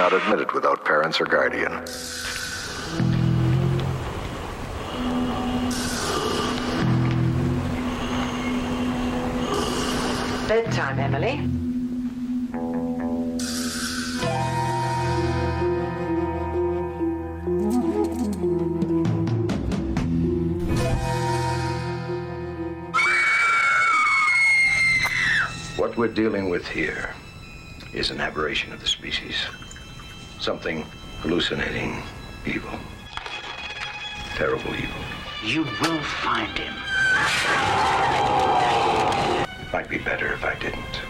not admitted without parents or guardian. Bedtime, Emily. What we're dealing with here is an aberration of the species. Something hallucinating evil. Terrible evil. You will find him. Might be better if I didn't.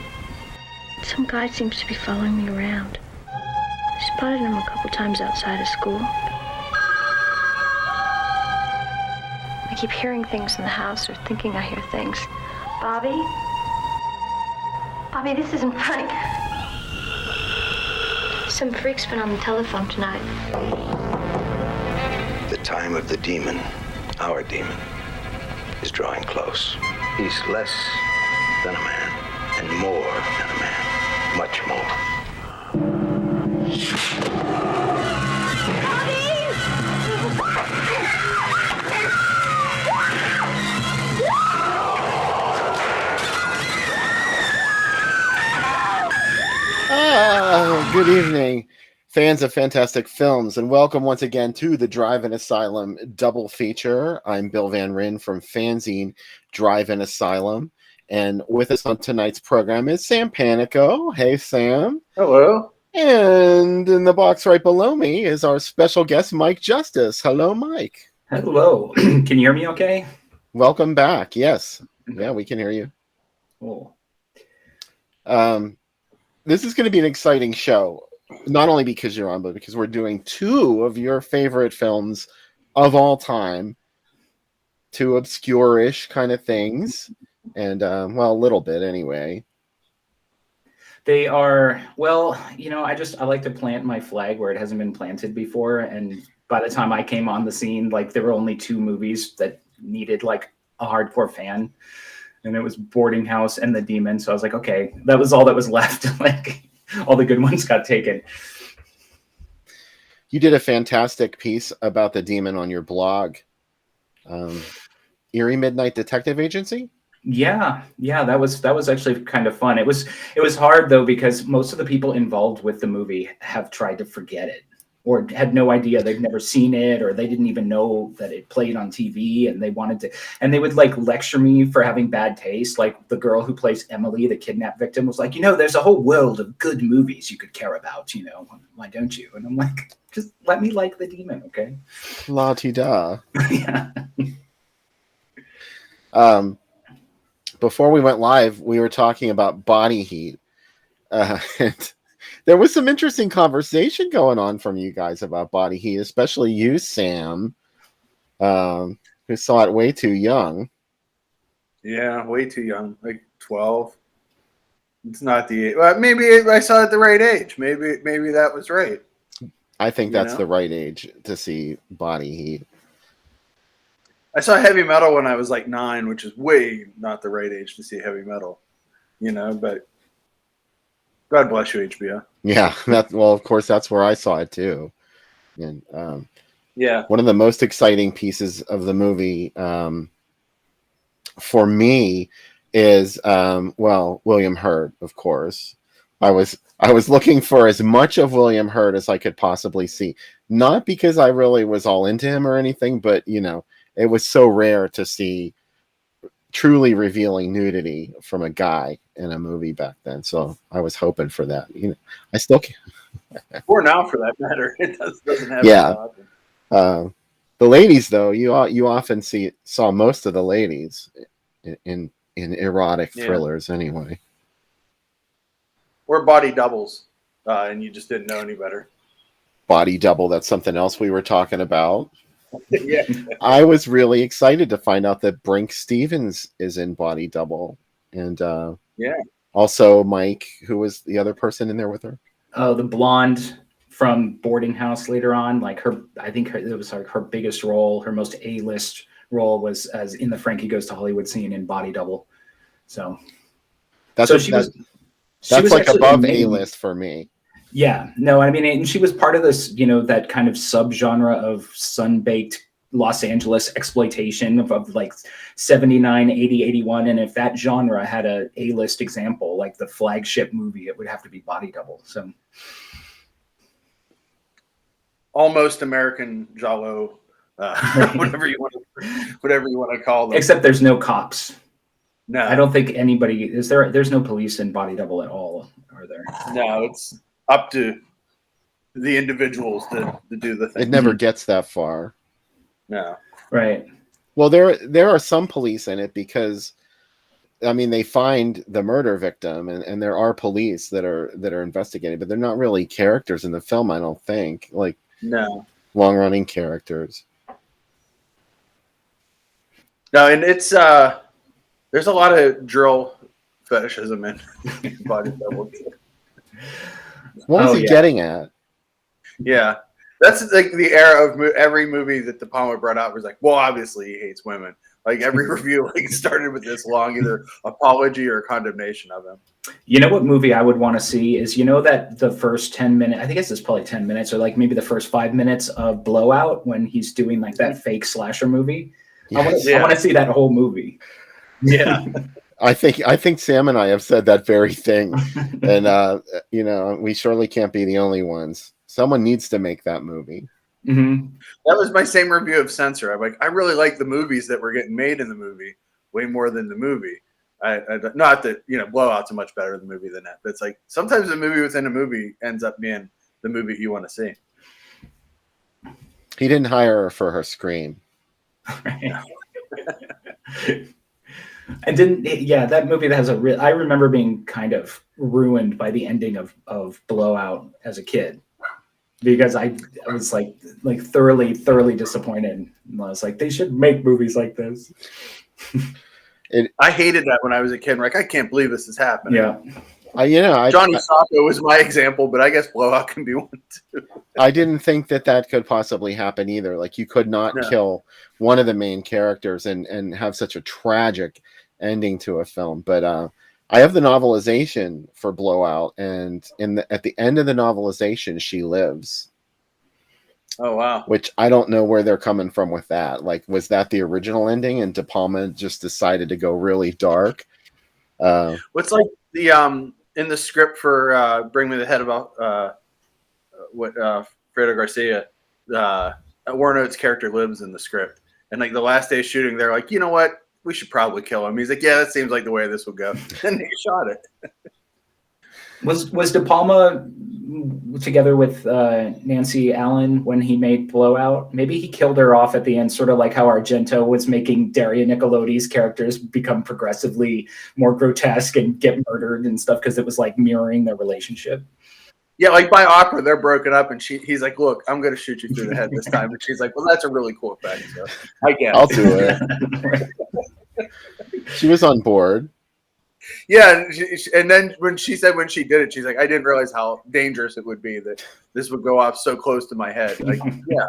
Some guy seems to be following me around. I spotted him a couple times outside of school. I keep hearing things in the house or thinking I hear things. Bobby? Bobby, this isn't funny. Some freak's been on the telephone tonight. The time of the demon, our demon, is drawing close. He's less than a man, and more than a man. Much more. Good evening, fans of fantastic films, and welcome once again to the Drive-In Asylum double feature. I'm Bill Van Ryn from Fanzine Drive-In Asylum, and with us on tonight's program is Sam Panico. Hey, Sam. Hello. And in the box right below me is our special guest, Mike Justice. Hello, Mike. Hello. Can you hear me okay? Welcome back. Yes. Yeah, we can hear you. Cool. This is going to be an exciting show, not only because you're on, but because we're doing two of your favorite films of all time, two obscure-ish kind of things, and, well, a little bit anyway. They are, well, I like to plant my flag where it hasn't been planted before, and by the time I came on the scene, there were only two movies that needed, a hardcore fan. And it was Boarding House and The Demon. So I was like, okay, that was all that was left. All the good ones got taken. You did a fantastic piece about The Demon on your blog. Erie Midnight Detective Agency? Yeah, that was actually kind of fun. It was hard though, because most of the people involved with the movie have tried to forget it or had no idea. They've never seen it, or they didn't even know that it played on TV, and they wanted to, and they would lecture me for having bad taste. Like the girl who plays Emily, the kidnapped victim, was like, there's a whole world of good movies you could care about, why don't you? And I'm like, just let me like The Demon, okay? La-ti-da. Yeah. Before we went live, we were talking about body heat. And there was some interesting conversation going on from you guys about body heat, especially you, Sam, who saw it way too young. Yeah, way too young, 12. It's not the age. Well, maybe I saw it at the right age. Maybe that was right. I think that's the right age to see body heat. I saw heavy metal when I was 9, which is way not the right age to see heavy metal, but God bless you, HBO. Yeah, of course, that's where I saw it too. And yeah, one of the most exciting pieces of the movie for me is William Hurt, of course. I was looking for as much of William Hurt as I could possibly see, not because I really was all into him or anything, but it was so rare to see truly revealing nudity from a guy in a movie back then. So I was hoping for that. I still can't. Or now for that matter. It doesn't happen. Yeah. The ladies, though, you often saw most of the ladies in erotic thrillers anyway. Or body doubles, and you just didn't know any better. Body double, that's something else we were talking about. Yeah. I was really excited to find out that Brink Stevens is in Body Double. And also Mike, who was the other person in there with her? The blonde from Boarding House later on. It was her biggest role, her most A-list role was as in the Frankie Goes to Hollywood scene in Body Double. So that's she was above actually A-list for me. Yeah, no, I mean, and she was part of this, that kind of subgenre of sun-baked Los Angeles exploitation of like 79, 80, 81. And if that genre had a A-list example, like the flagship movie, it would have to be Body Double. So Almost American Jalo, whatever you want to call them. Except there's no cops. No, I don't think anybody is there. There's no police in Body Double at all, are there? No, it's up to the individuals to do the thing. It never gets that far. No. Right. Well, there are some police in it because, I mean, they find the murder victim, and there are police that are investigating, but they're not really characters in the film, I don't think. Like, No. long running characters. No, and it's there's a lot of drill fetishism in Body Double. What was he getting at? Yeah. That's like the era of every movie that De Palma brought out was like, well, obviously he hates women. Like every review like started with this long either apology or condemnation of him. You know what movie I would want to see is, that the first 10 minutes, I think it's probably 10 minutes or like maybe the first 5 minutes of Blowout when he's doing like that fake slasher movie. Yes. I want to see that whole movie. Yeah. I think Sam and I have said that very thing. And, we surely can't be the only ones. Someone needs to make that movie. Mm-hmm. That was my same review of Censor. I'm like, I really like the movies that were getting made in the movie way more than the movie. Not that, Blowout's a much better movie than that. But it's like sometimes a movie within a movie ends up being the movie you want to see. He didn't hire her for her scream. And that movie that has I remember being kind of ruined by the ending of Blowout as a kid. Because I was like thoroughly disappointed. I was like, they should make movies like this. I hated that when I was a kid. Like, I can't believe this is happening. Yeah. Johnny Sacco was my example, but I guess Blowout can be one too. I didn't think that could possibly happen either. Like, you could not kill one of the main characters and have such a tragic ending to a film. But I have the novelization for Blowout, and at the end of the novelization, she lives. Oh, wow. Which I don't know where they're coming from with that. Like, was that the original ending and De Palma just decided to go really dark? What's like the in the script for Bring Me the Head about Fredo Garcia, Warren Oates' character lives in the script. And like the last day of shooting, they're like, you know what? We should probably kill him. He's like, yeah, that seems like the way this would go. And he shot it. Was De Palma together with Nancy Allen when he made Blowout? Maybe he killed her off at the end, sort of like how Argento was making Daria Nicolodi's characters become progressively more grotesque and get murdered and stuff because it was like mirroring their relationship. Yeah, like by opera, they're broken up, and he's like, "Look, I'm going to shoot you through the head this time." And she's like, "Well, that's a really cool effect." So I guess I'll do it. She was on board. Yeah, and then when she did it, she's like, "I didn't realize how dangerous it would be that this would go off so close to my head." Like, yeah,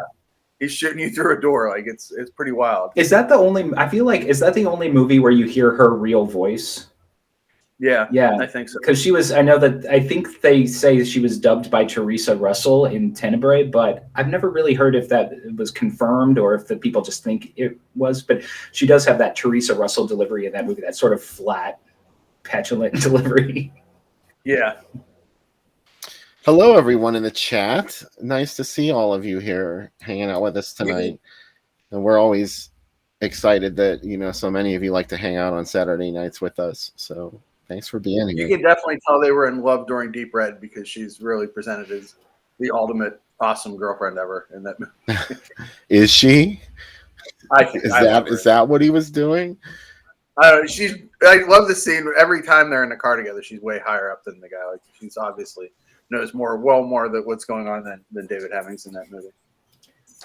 he's shooting you through a door. Like, it's pretty wild. Is that the only? I feel like is that the only movie where you hear her real voice? Yeah, I think so. Because I think they say she was dubbed by Teresa Russell in Tenebrae, but I've never really heard if that was confirmed or if the people just think it was. But she does have that Teresa Russell delivery in that movie, that sort of flat, petulant delivery. Yeah. Hello, everyone in the chat. Nice to see all of you here hanging out with us tonight. And we're always excited that, so many of you like to hang out on Saturday nights with us. So thanks for being here. You can definitely tell they were in love during Deep Red because she's really presented as the ultimate awesome girlfriend ever in that movie. Is she? I think is that what he was doing? I love the scene. Every time they're in the car together, she's way higher up than the guy. Like, she's obviously knows more that what's going on than David Hemmings in that movie.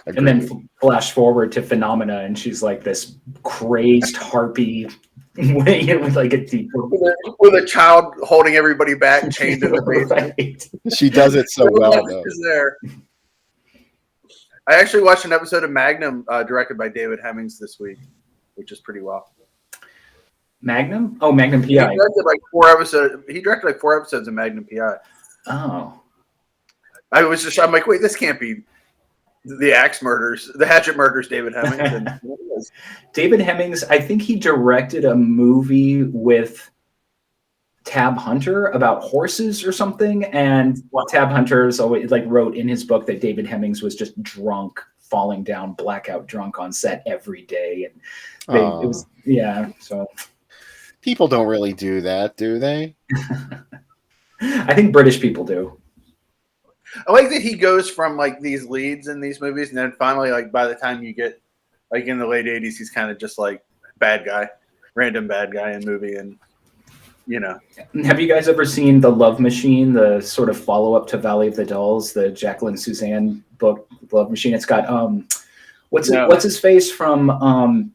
Agreed. And then flash forward to Phenomena, and she's like this crazed harpy with like a deep with a child holding everybody back, chained in the basement. Right. She does it so well, though. There. I actually watched an episode of Magnum directed by David Hemmings this week, which is pretty well. Magnum? Oh, Magnum PI. He directed like 4 episodes. He directed like 4 episodes of Magnum PI. Oh. I'm like, wait, this can't be the Hatchet murders, David Hemmings. And it was. David Hemmings, I think he directed a movie with Tab Hunter about horses or something, and Tab Hunter's always wrote in his book that David Hemmings was just drunk, falling down, blackout drunk on set every day, and it was So people don't really do that, do they? I think British people do. I like that he goes from like these leads in these movies, and then finally, like by the time you get like in the late '80s, he's kind of just like random bad guy in movie, and you know. Have you guys ever seen The Love Machine, the sort of follow-up to Valley of the Dolls, the Jacqueline Suzanne book, Love Machine? It's got what's his face from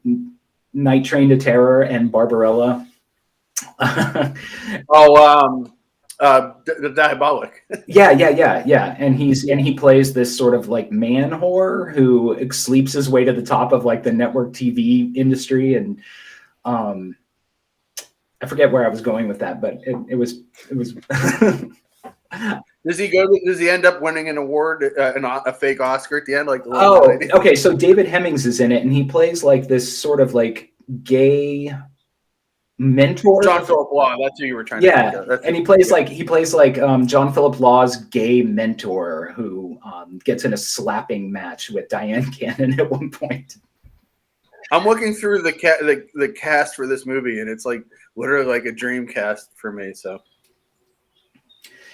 Night Train to Terror and Barbarella. The Diabolic. yeah, and he plays this sort of like man whore who sleeps his way to the top of like the network TV industry, and I forget where I was going with that, but it was. Does he end up winning an award, a fake Oscar at the end? Okay. So David Hemmings is in it, and he plays like this sort of like gay mentor. John Philip Law. That's who you were trying to think of. And he plays like John Philip Law's gay mentor who gets in a slapping match with Diane Cannon at one point. I'm looking through the cast for this movie, and it's like literally like a dream cast for me. So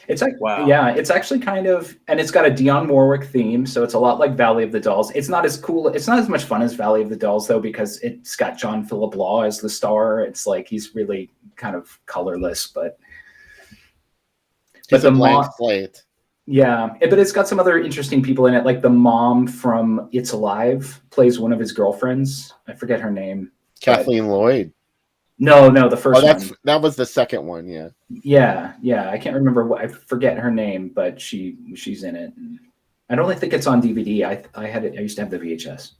it's like, wow. Yeah, it's actually kind of, and it's got a Dionne Warwick theme, so it's a lot like Valley of the Dolls. It's not as cool. It's not as much fun as Valley of the Dolls though, because it's got John Philip Law as the star. It's like he's really kind of colorless, but a blank slate. Yeah, but it's got some other interesting people in it, like the mom from It's Alive plays one of his girlfriends. I forget her name. Kathleen Lloyd. No, the first one. That was the second one, yeah. Yeah. I can't remember I forget her name, but she's in it. I don't think it's on DVD. I had it. I used to have the VHS.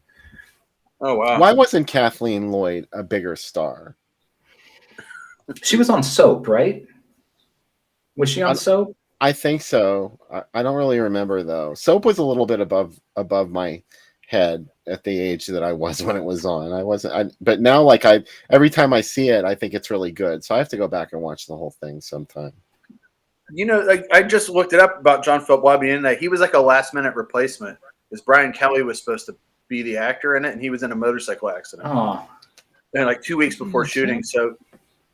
Oh wow! Why wasn't Kathleen Lloyd a bigger star? She was on Soap, right? Was she on Soap? I think so. I don't really remember though. Soap was a little bit above my head at the age that I was when it was on. But now, every time I see it, I think it's really good. So I have to go back and watch the whole thing sometime. You know, I just looked it up about John Philip Law being in that. He was like a last-minute replacement, because Brian Kelly was supposed to be the actor in it, and he was in a motorcycle accident. Oh. And like 2 weeks before shooting, so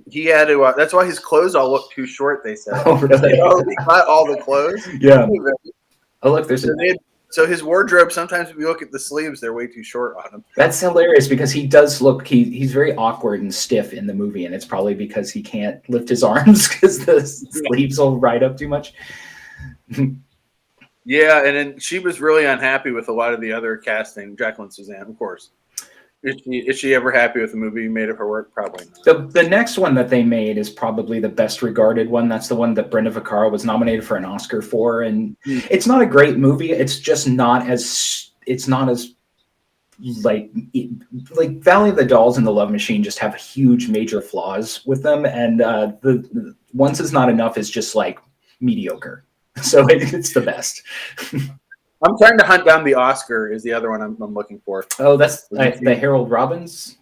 he had to. That's why his clothes all look too short. They said. Oh, really? They already cut all the clothes. Yeah. Oh, look, there's So his wardrobe, sometimes if you look at the sleeves, they're way too short on him. That's hilarious because he does look, he's very awkward and stiff in the movie, and it's probably because he can't lift his arms because the sleeves will ride up too much. Yeah, and then she was really unhappy with a lot of the other casting. Jacqueline Suzanne, of course. Is she ever happy with the movie made of her work? Probably not. The next one that they made is probably the best regarded one. That's the one that Brenda Vaccaro was nominated for an Oscar for, and it's not a great movie. It's just not as like Valley of the Dolls and The Love Machine just have huge major flaws with them, and the Once Is Not Enough is just like mediocre. So it's the best. I'm trying to hunt down the Oscar is the other one I'm looking for. Oh, that's the Harold Robbins?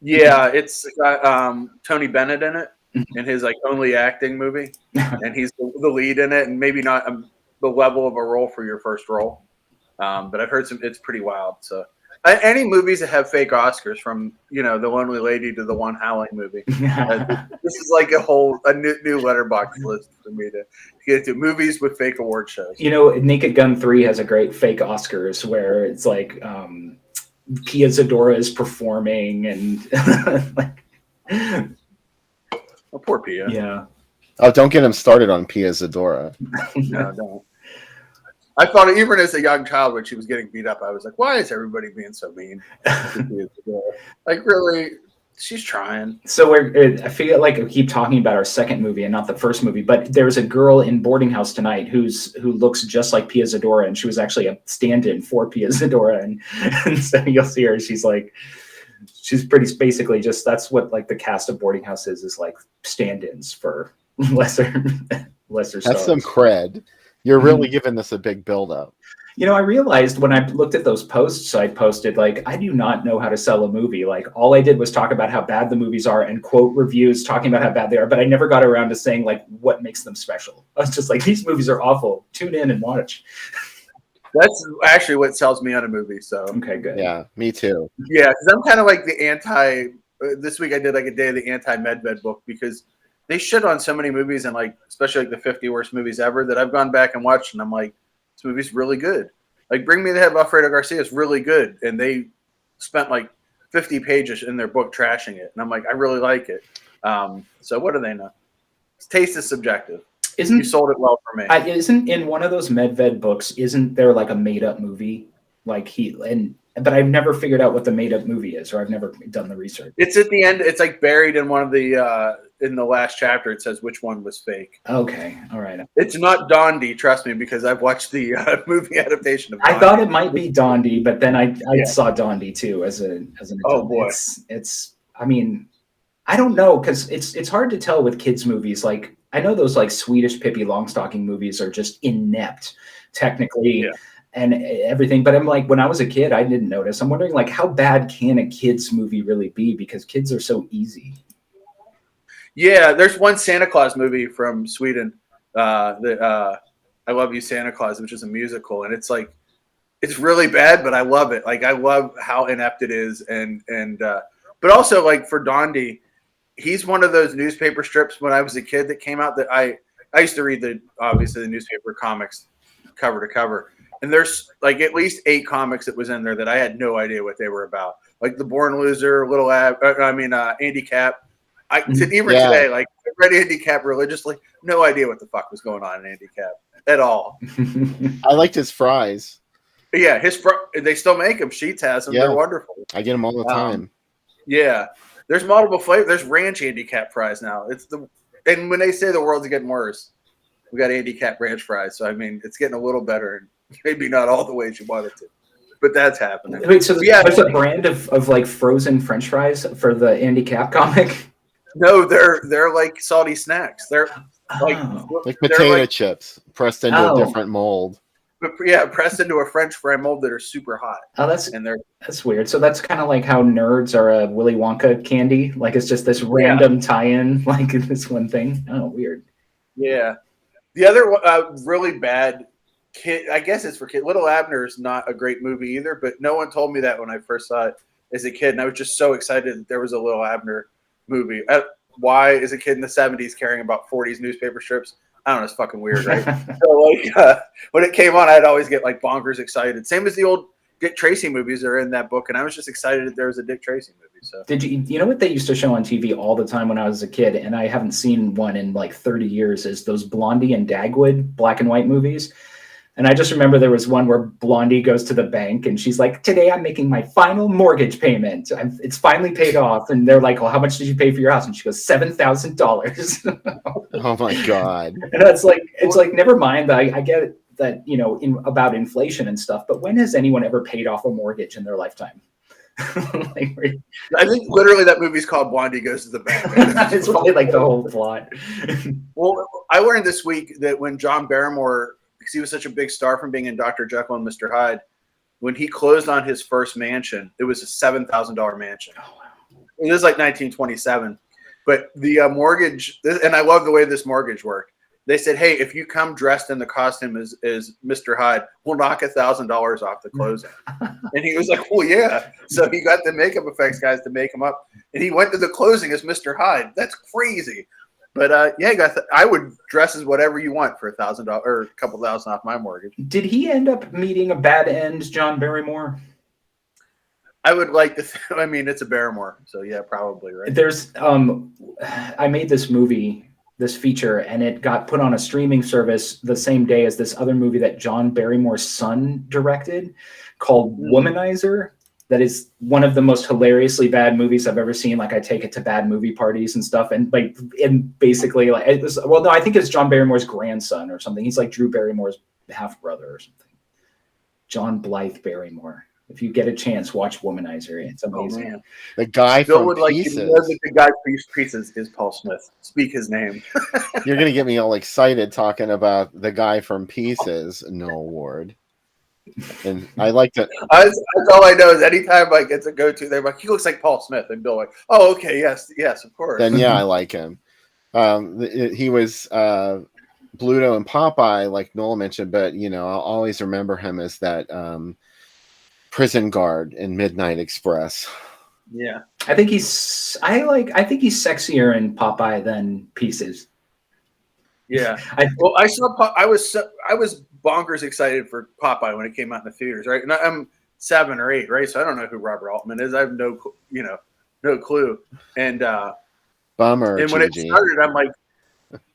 Yeah, it's got Tony Bennett in it in his like only acting movie, and he's the lead in it, and maybe not the level of a role for your first role, but I've heard it's pretty wild. So any movies that have fake Oscars, from The Lonely Lady to the One Howling movie, this is like a new letterbox list for me to get to. Movies with fake award shows. Naked Gun 3 has a great fake Oscars where it's like Pia Zadora is performing and like. Oh, poor Pia. Yeah. Oh, don't get him started on Pia Zadora. No, don't. I thought even as a young child when she was getting beat up, I was like, why is everybody being so mean? Like, really, she's trying. So I feel like I keep talking about our second movie and not the first movie, but there's a girl in Boarding House Tonight who looks just like Pia Zadora, and she was actually a stand-in for Pia Zadora, and so you'll see her. She's pretty basically just, that's what like the cast of Boarding House is like stand-ins for lesser stars. That's some cred. You're really giving this a big build-up. You know, I realized when I looked at those posts I posted, like, I do not know how to sell a movie. Like, all I did was talk about how bad the movies are and quote reviews talking about how bad they are, but I never got around to saying, like, what makes them special. I was just like, these movies are awful. Tune in and watch. That's actually what sells me on a movie. So Okay, good. Yeah, me too. yeah, because I'm kind of like the anti. This week I did like a day of the anti-Medved book because they shit on so many movies and like especially like the 50 worst movies ever that I've gone back and watched and I'm like, this movie's really good. Like Bring Me the Head of Alfredo Garcia is really good, and they spent like 50 pages in their book trashing it, and I'm like, I really like it. So what do they know? Taste is subjective. You sold it well for me. Isn't in one of those Medved books? Isn't there like a made-up movie? Like but I've never figured out what the made-up movie is, or I've never done the research. It's at the end. It's like buried in one of the in the last chapter. It says which one was fake. Okay, all right. It's not Dondi, trust me, because I've watched the movie adaptation of Dondi. I thought it might be Dondi, but then I saw Dondi too as an adult. Oh boy, it's. I mean, I don't know because it's hard to tell with kids movies. Like I know those like Swedish Pippi Longstocking movies are just inept, technically. Yeah. And everything, but I'm like, when I was a kid, I didn't notice. I'm wondering, like, how bad can a kids movie really be? Because kids are so easy. Yeah, there's one Santa Claus movie from Sweden that I Love You, Santa Claus, which is a musical, and it's like, it's really bad, but I love it. Like, I love how inept it is, and but also like for Dondi, he's one of those newspaper strips when I was a kid that came out that I used to read obviously the newspaper comics cover to cover. And there's like at least 8 comics that was in there that I had no idea what they were about. Like The Born Loser, Andy Cap. Today, like I read Andy Cap religiously. No idea what the fuck was going on in Andy Cap at all. I liked his fries. Yeah, they still make them. Sheets has them. Yeah. They're wonderful. I get them all the time. Yeah, there's multiple flavors. There's ranch Andy Cap fries now. And when they say the world's getting worse, we got Andy Cap ranch fries. So I mean, it's getting a little better. Maybe not all the ways you want it to, but that's happening. Wait, so there's a brand of like frozen French fries for the Andy Cap comic? No, they're like salty snacks. They're like potato chips pressed into a different mold. But yeah, pressed into a French fry mold that are super hot. Oh, that's weird. So that's kind of like how Nerds are a Willy Wonka candy. Like it's just this random tie-in, like this one thing. Oh, weird. Yeah, the other really bad. Kid, I guess it's for kids. Little Abner is not a great movie either, but no one told me that when I first saw it as a kid, and I was just so excited that there was a Little Abner movie. Why is a kid in the 70s caring about 40s newspaper strips? I don't know, it's fucking weird, right? So like when it came on, I'd always get like bonkers excited. Same as the old Dick Tracy movies are in that book, and I was just excited that there was a Dick Tracy movie. So did you know what they used to show on TV all the time when I was a kid, and I haven't seen one in like 30 years, is those Blondie and Dagwood black and white movies. And I just remember there was one where Blondie goes to the bank and she's like, today I'm making my final mortgage payment. It's finally paid off. And they're like, well, how much did you pay for your house? And she goes, $7,000. Oh my God. And it's like, never mind. I get that, you know, about inflation and stuff, but when has anyone ever paid off a mortgage in their lifetime? I think literally that movie's called Blondie Goes to the Bank. It's probably like the whole plot. Well, I learned this week that when John Barrymore, because he was such a big star from being in Dr. Jekyll and Mr. Hyde, when he closed on his first mansion, it was a $7,000 mansion. Oh, wow. It was like 1927. But the mortgage, and I love the way this mortgage worked. They said, hey, if you come dressed in the costume as Mr. Hyde, we'll knock $1,000 off the closing. And he was like, well, yeah. So he got the makeup effects guys to make him up. And he went to the closing as Mr. Hyde. That's crazy. But yeah, I would dress as whatever you want for $1,000 or a couple thousand off my mortgage. Did he end up meeting a bad end, John Barrymore? I would like to. I mean, it's a Barrymore, so yeah, probably right. There's I made this movie, this feature, and it got put on a streaming service the same day as this other movie that John Barrymore's son directed, called Womanizer. That is one of the most hilariously bad movies I've ever seen. Like I take it to bad movie parties and stuff. And basically like it was, well, no, I think it's John Barrymore's grandson or something. He's like Drew Barrymore's half brother or something. John Blythe Barrymore. If you get a chance, watch Womanizer. It's amazing. man. The guy Bill from would like you to Pieces. know that the guy from Pieces is Paul Smith. Speak his name. You're gonna get me all excited talking about the guy from Pieces. No award. And I like to. That's all I know is anytime I get to go to, they're like, he looks like Paul Smith, and Bill like, oh, okay, yes, of course. Then yeah, I like him. He was Bluto and Popeye, like Noel mentioned, but I'll always remember him as that prison guard in Midnight Express. Yeah, I think he's sexier in Popeye than Pieces. yeah. I was bonkers excited for Popeye when it came out in the theaters, right? And I'm 7 or 8, right? So I don't know who Robert Altman is. I have no clue. And Bummer. And when it started, I'm like,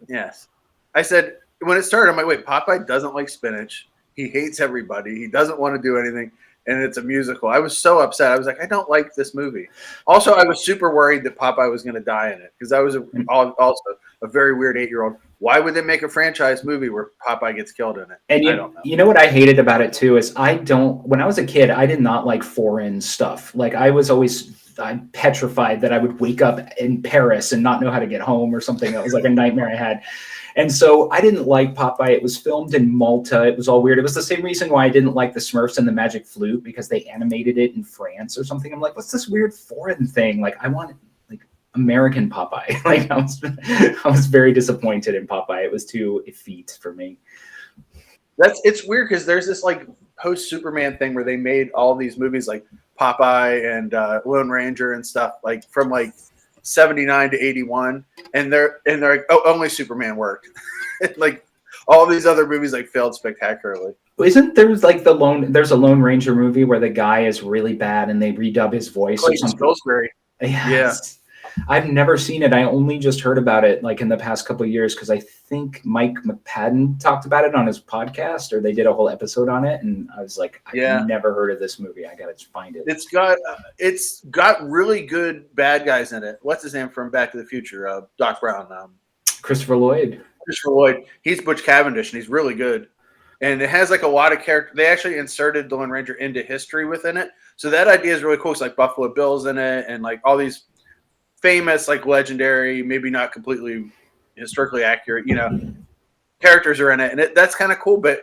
yes. I said when it started, I'm like, wait, Popeye doesn't like spinach. He hates everybody. He doesn't want to do anything. And it's a musical. I was so upset. I was like, I don't like this movie. Also, I was super worried that Popeye was going to die in it because I was also a very weird 8-year-old. Why would they make a franchise movie where Popeye gets killed in it? And I don't know. You know what I hated about it too is when I was a kid, I did not like foreign stuff. Like I'm petrified that I would wake up in Paris and not know how to get home or something. That was like a nightmare I had. And so I didn't like Popeye. It was filmed in Malta. It was all weird. It was the same reason why I didn't like the Smurfs and the Magic Flute, because they animated it in France or something. I'm like, what's this weird foreign thing? Like, I want like American Popeye. Like I was very disappointed in Popeye. It was too effete for me. It's weird because there's this like post Superman thing where they made all these movies like Popeye and Lone Ranger and stuff like from like 79 to 81, and they're like, oh, only Superman worked. Like all these other movies like failed spectacularly. Isn't there's a Lone Ranger movie where the guy is really bad and they redub his voice or something? Pillsbury. Yes. Yeah. I've never seen it. I only just heard about it like in the past couple of years because I think Mike McPadden talked about it on his podcast, or they did a whole episode on it, and I was like, I've never heard of this movie. I gotta find it. It's got really good bad guys in it. What's his name from Back to the Future? Doc Brown. Christopher Lloyd. He's Butch Cavendish, and he's really good. And it has like a lot of character. They actually inserted the Lone Ranger into history within it, so that idea is really cool. It's like Buffalo Bill's in it, and like all these famous, like legendary, maybe not completely historically accurate, characters are in it, and that's kind of cool. But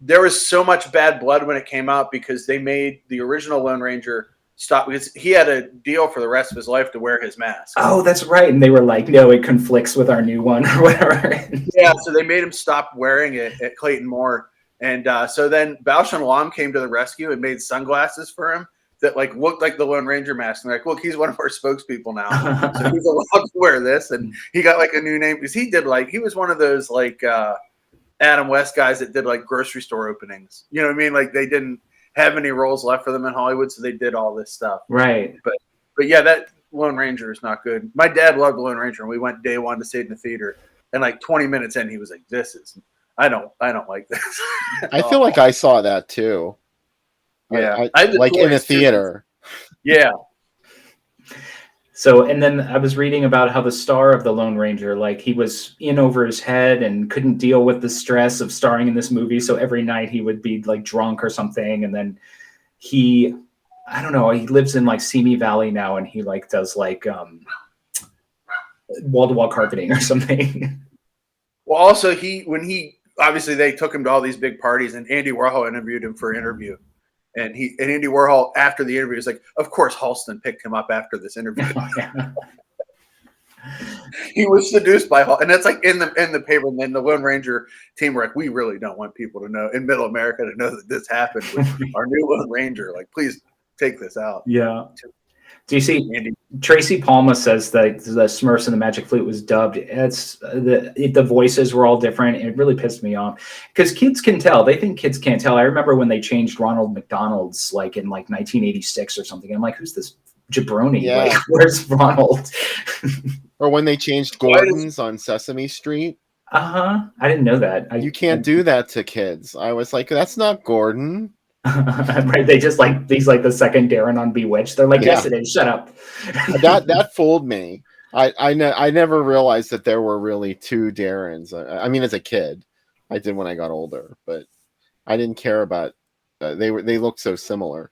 there was so much bad blood when it came out because they made the original Lone Ranger stop because he had a deal for the rest of his life to wear his mask. Oh, that's right. And they were like, no, it conflicts with our new one or whatever. Yeah, so they made him stop wearing it at Clayton Moore, and so then Bausch and Lomb came to the rescue and made sunglasses for him that like looked like the Lone Ranger mask. And they're like, look, he's one of our spokespeople now, so he's allowed to wear this. And he got like a new name because he was one of those like Adam West guys that did like grocery store openings. You know what I mean? Like they didn't have any roles left for them in Hollywood, so they did all this stuff. Right. But yeah, that Lone Ranger is not good. My dad loved Lone Ranger, and we went day one to see it in the theater. And like 20 minutes in, he was like, I don't like this. I feel like I saw that too. Yeah, I like in a theater. Yeah. So, and then I was reading about how the star of the Lone Ranger, like he was in over his head and couldn't deal with the stress of starring in this movie. So every night he would be like drunk or something. And then he lives in like Simi Valley now, and he like does like wall-to-wall carpeting or something. Well, also obviously they took him to all these big parties, and Andy Warhol interviewed him for an interview. And Andy Warhol, after the interview, was like, of course, Halston picked him up after this interview. He was seduced by Halston. And that's like in the paper. And then the Lone Ranger team were like, we really don't want people to know in Middle America to know that this happened with our new Lone Ranger. Like, please take this out. Yeah. Do you see Tracy Palma says that the Smurfs and the Magic Flute was dubbed? It's the voices were all different. It really pissed me off because kids can tell. They think kids can't tell. I remember when they changed Ronald McDonald's like in like 1986 or something. I'm like, who's this jabroni? Yeah. Like, where's Ronald? Or when they changed Gordon's on Sesame Street. I didn't know that. You can't do that to kids. I was like, that's not Gordon. Right, they just like he's like the second Darren on Bewitched. They're like, yes, it is. Shut up. that fooled me. I never realized that there were really two Darrens. I mean, as a kid, I did when I got older, but I didn't care about. They looked so similar.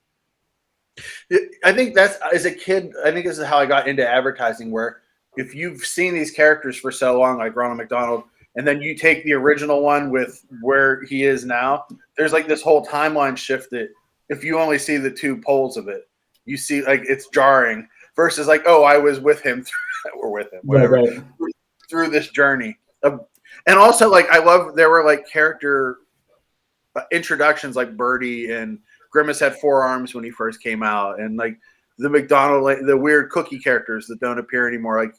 I think that's, as a kid, I think this is how I got into advertising, where if you've seen these characters for so long, like Ronald McDonald, and then you take the original one with where he is now, there's like this whole timeline shift that if you only see the two poles of it, you see like it's jarring versus like, oh, I was with him or with him, whatever, Right. through this journey. And also, like, I love there were like character introductions, like Birdie and Grimace had 4 arms when he first came out, and like the McDonald, like, the weird cookie characters that don't appear anymore. Like,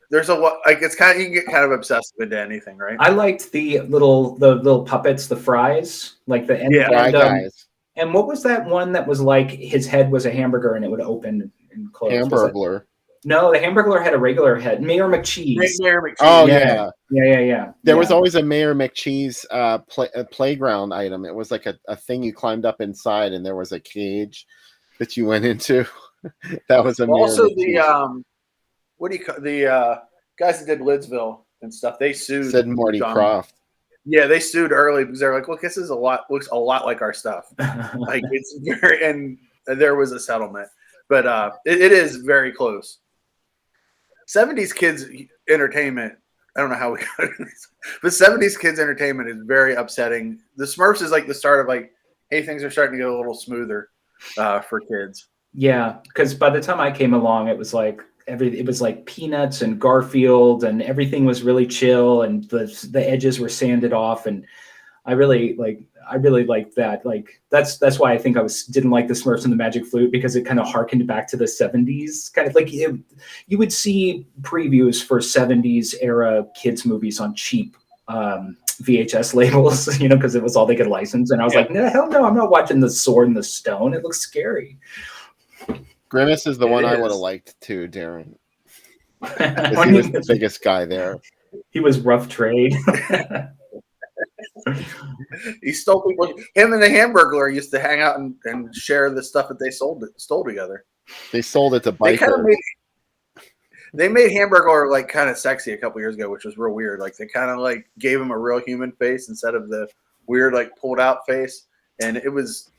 there's a lot. Like, it's kind of, you can get kind of obsessive into anything, right? I liked the little puppets, the fries, like the Yeah. Fry Guys. And what was that one that was like his head was a hamburger and it would open and close? Hamburglar. No, the Hamburglar had a regular head. Mayor McCheese. Mayor McCheese. Oh yeah. There was Yeah. always a Mayor McCheese playground item. It was like a thing you climbed up inside, and there was a cage that you went into. That was a Mayor Also McCheese. what do you call the guys that did Lidsville and stuff? They sued Sid and Morty John. Croft. Yeah, they sued early because they're like, look, this is looks a lot like our stuff. Like, it's very, and there was a settlement, but it is very close. 70s kids entertainment. I don't know how we got into this, but 70s kids entertainment is very upsetting. The Smurfs is like the start of like, hey, things are starting to get a little smoother for kids. Yeah, because by the time I came along, it was like it was like Peanuts and Garfield, and everything was really chill, and the edges were sanded off, and I really liked that. Like that's why I think didn't like the Smurfs and the Magic Flute, because it kind of harkened back to the 70s. Kind of like you would see previews for 70s era kids movies on cheap VHS labels, because it was all they could license. And I was like, no, hell no, I'm not watching The Sword and the Stone. It looks scary. Grimace is the one I would have liked too, Darren. He was the biggest guy there. He was rough trade. He stole people. Him and the Hamburglar used to hang out and share the stuff that they stole together. They sold it to bikers. They made Hamburglar like kind of sexy a couple years ago, which was real weird. Like, they kind of like gave him a real human face instead of the weird like pulled out face, and it was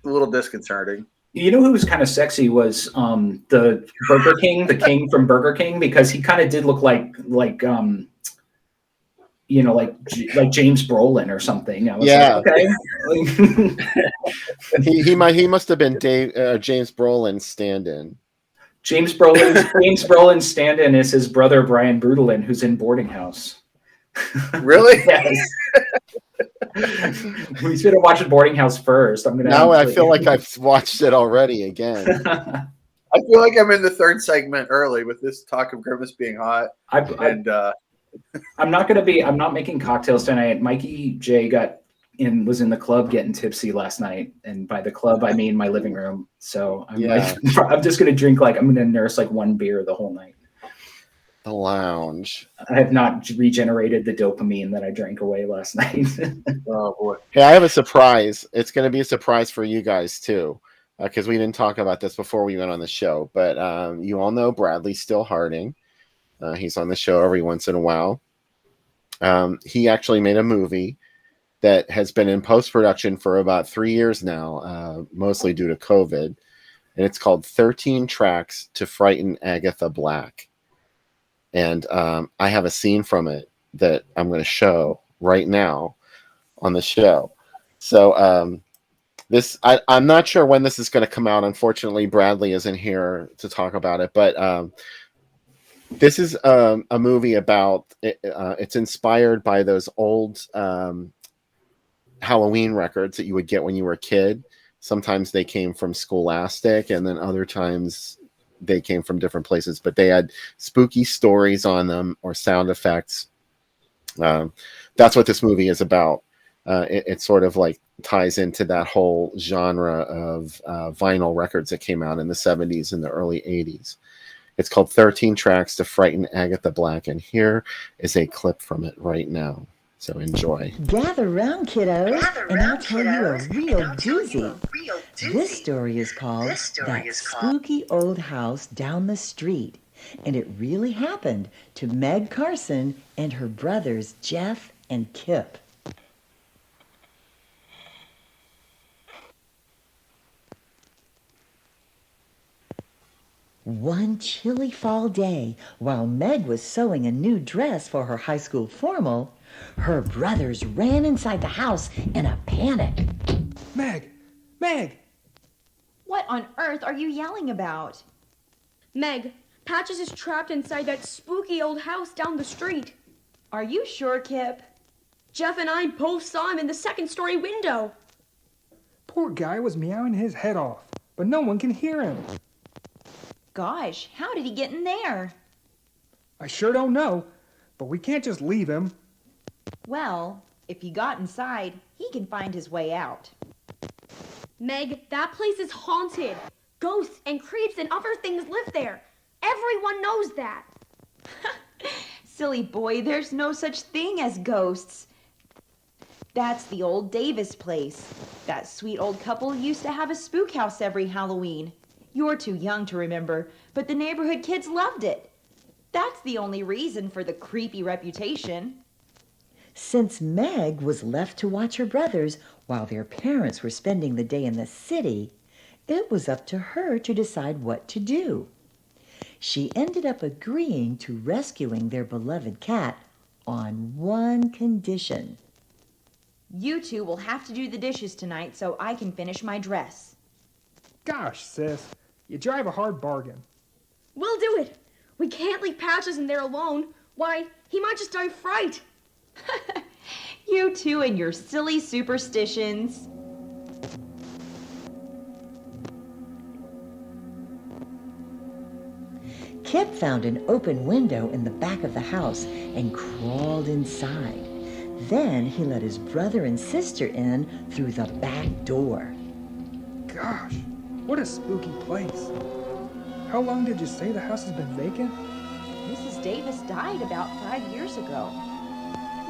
a little disconcerting. You know who was kind of sexy was the Burger King, the king from Burger King, because he kind of did look like James Brolin or something. I was like, okay. he must have been James Brolin's stand-in. James Brolin's stand-in is his brother Brian Brutalin, who's in Boarding House. Really? Yes. We should have watched Boarding House first. I feel like I've watched it already again. I feel like I'm in the third segment early with this talk of Grimace being hot. I'm not making cocktails tonight. Mikey J was in the club getting tipsy last night, and by the club I mean my living room. So I'm just gonna drink I'm gonna nurse like one beer the whole night. The lounge. I have not regenerated the dopamine that I drank away last night. Oh boy! Hey, I have a surprise. It's going to be a surprise for you guys too, because we didn't talk about this before we went on the show. But you all know Bradley Still Harding. He's on the show every once in a while. He actually made a movie that has been in post-production for about 3 years now, mostly due to COVID, and it's called 13 Tracks to Frighten Agatha Black. And I have a scene from it that I'm going to show right now on the show. So I'm not sure when this is going to come out. Unfortunately, Bradley isn't here to talk about it. But this is a movie about, it's inspired by those old Halloween records that you would get when you were a kid. Sometimes they came from Scholastic, and then other times they came from different places, but they had spooky stories on them or sound effects. That's what this movie is about. It sort of like ties into that whole genre of vinyl records that came out in the 70s and the early 80s. It's called 13 Tracks to Frighten Agatha Black, and here is a clip from it right now. So enjoy. Gather round, kiddos, and I'll tell you a real doozy. This story is called That Spooky Old House Down the Street, and it really happened to Meg Carson and her brothers Jeff and Kip. One chilly fall day, while Meg was sewing a new dress for her high school formal, her brothers ran inside the house in a panic. Meg! Meg! What on earth are you yelling about? Meg, Patches is trapped inside that spooky old house down the street. Are you sure, Kip? Jeff and I both saw him in the second-story window. Poor guy was meowing his head off, but no one can hear him. Gosh, how did he get in there? I sure don't know, but we can't just leave him. Well, if he got inside, he can find his way out. Meg, that place is haunted. Ghosts and creeps and other things live there. Everyone knows that. Silly boy, there's no such thing as ghosts. That's the old Davis place. That sweet old couple used to have a spook house every Halloween. You're too young to remember, but the neighborhood kids loved it. That's the only reason for the creepy reputation. Since Meg was left to watch her brothers while their parents were spending the day in the city, it was up to her to decide what to do. She ended up agreeing to rescuing their beloved cat on one condition. You two will have to do the dishes tonight so I can finish my dress. Gosh, sis, you drive a hard bargain. We'll do it. We can't leave Patches in there alone. Why, he might just die of fright. You two and your silly superstitions. Kip found an open window in the back of the house and crawled inside. Then he let his brother and sister in through the back door. Gosh, what a spooky place. How long did you say the house has been vacant? Mrs. Davis died about 5 years ago.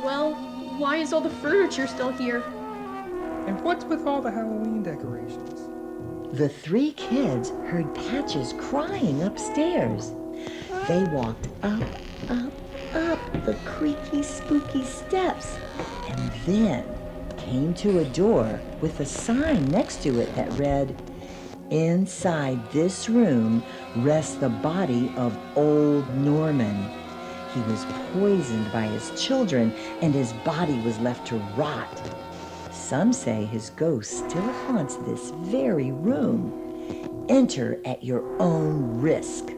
Well, why is all the furniture still here? And what's with all the Halloween decorations? The three kids heard Patches crying upstairs. They walked up the creaky, spooky steps, and then came to a door with a sign next to it that read, "Inside this room rests the body of old Norman. He was poisoned by his children, and his body was left to rot. Some say his ghost still haunts this very room. Enter at your own risk."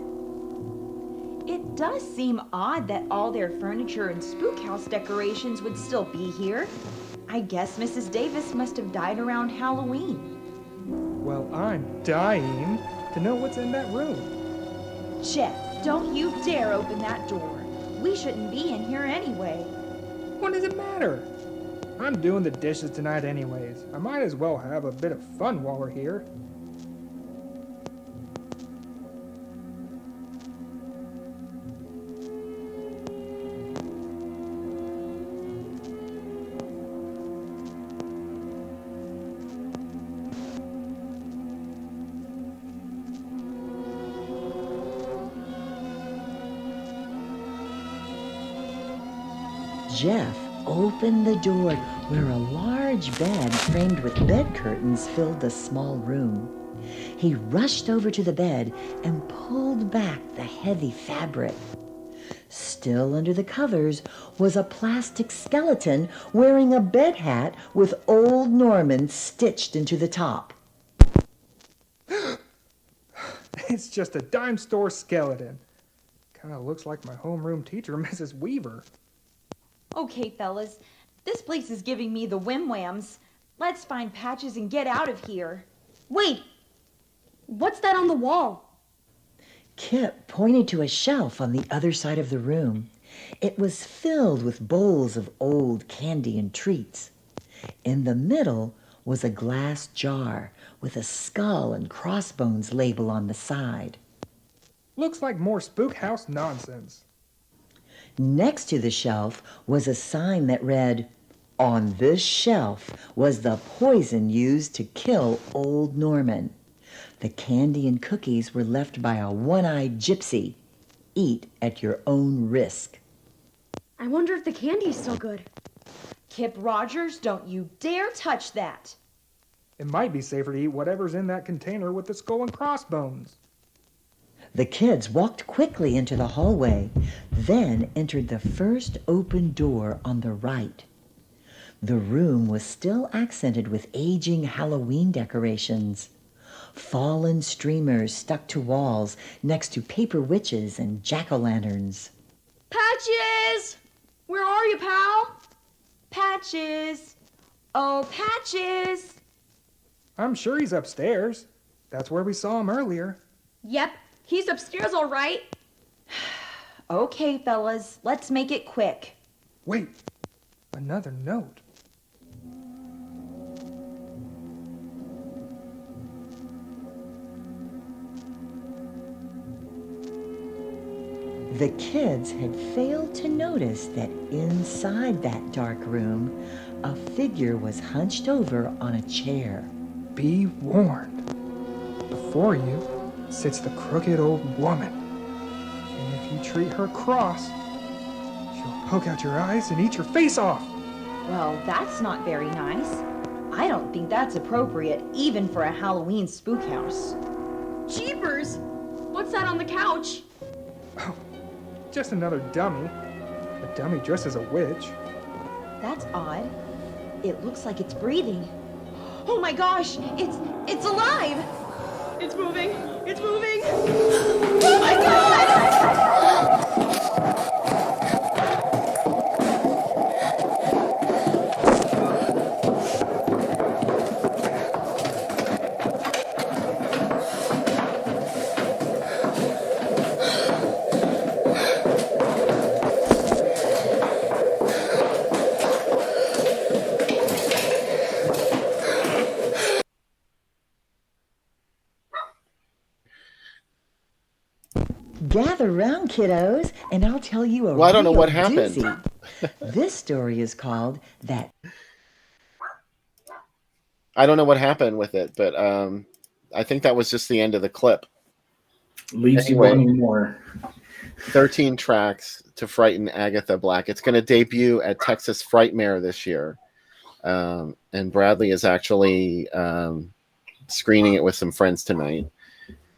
It does seem odd that all their furniture and spook house decorations would still be here. I guess Mrs. Davis must have died around Halloween. Well, I'm dying to know what's in that room. Jeff, don't you dare open that door. We shouldn't be in here anyway. What does it matter? I'm doing the dishes tonight anyways. I might as well have a bit of fun while we're here. Jeff opened the door where a large bed framed with bed curtains filled the small room. He rushed over to the bed and pulled back the heavy fabric. Still under the covers was a plastic skeleton wearing a bed hat with old Norman stitched into the top. It's just a dime store skeleton. Kind of looks like my homeroom teacher, Mrs. Weaver. Okay, fellas, this place is giving me the whim-whams. Let's find Patches and get out of here. Wait! What's that on the wall? Kip pointed to a shelf on the other side of the room. It was filled with bowls of old candy and treats. In the middle was a glass jar with a skull and crossbones label on the side. Looks like more spook house nonsense. Next to the shelf was a sign that read, "On this shelf was the poison used to kill old Norman. The candy and cookies were left by a one-eyed gypsy. Eat at your own risk." I wonder if the candy's still good. Kip Rogers, don't you dare touch that. It might be safer to eat whatever's in that container with the skull and crossbones. The kids walked quickly into the hallway, then entered the first open door on the right. The room was still accented with aging Halloween decorations. Fallen streamers stuck to walls next to paper witches and jack-o'-lanterns. Patches! Where are you, pal? Patches! Oh, Patches! I'm sure he's upstairs. That's where we saw him earlier. Yep, he's upstairs all right. Okay, fellas, let's make it quick. Wait, another note. The kids had failed to notice that inside that dark room, a figure was hunched over on a chair. Be warned. Before you sits the crooked old woman. And if you treat her cross, she'll poke out your eyes and eat your face off. Well, that's not very nice. I don't think that's appropriate, even for a Halloween spook house. Jeepers! What's that on the couch? Oh, just another dummy. A dummy dressed as a witch. That's odd. It looks like it's breathing. Oh my gosh, it's alive! It's moving! It's moving! Oh my god! Gather round, kiddos, and I'll tell you a Well, I don't know real what happened. doozy. This story is called That. I don't know what happened with it, but I think that was just the end of the clip. Leaves you wanting more. 13 tracks to frighten Agatha Black. It's going to debut at Texas Frightmare this year. And Bradley is actually screening it with some friends tonight.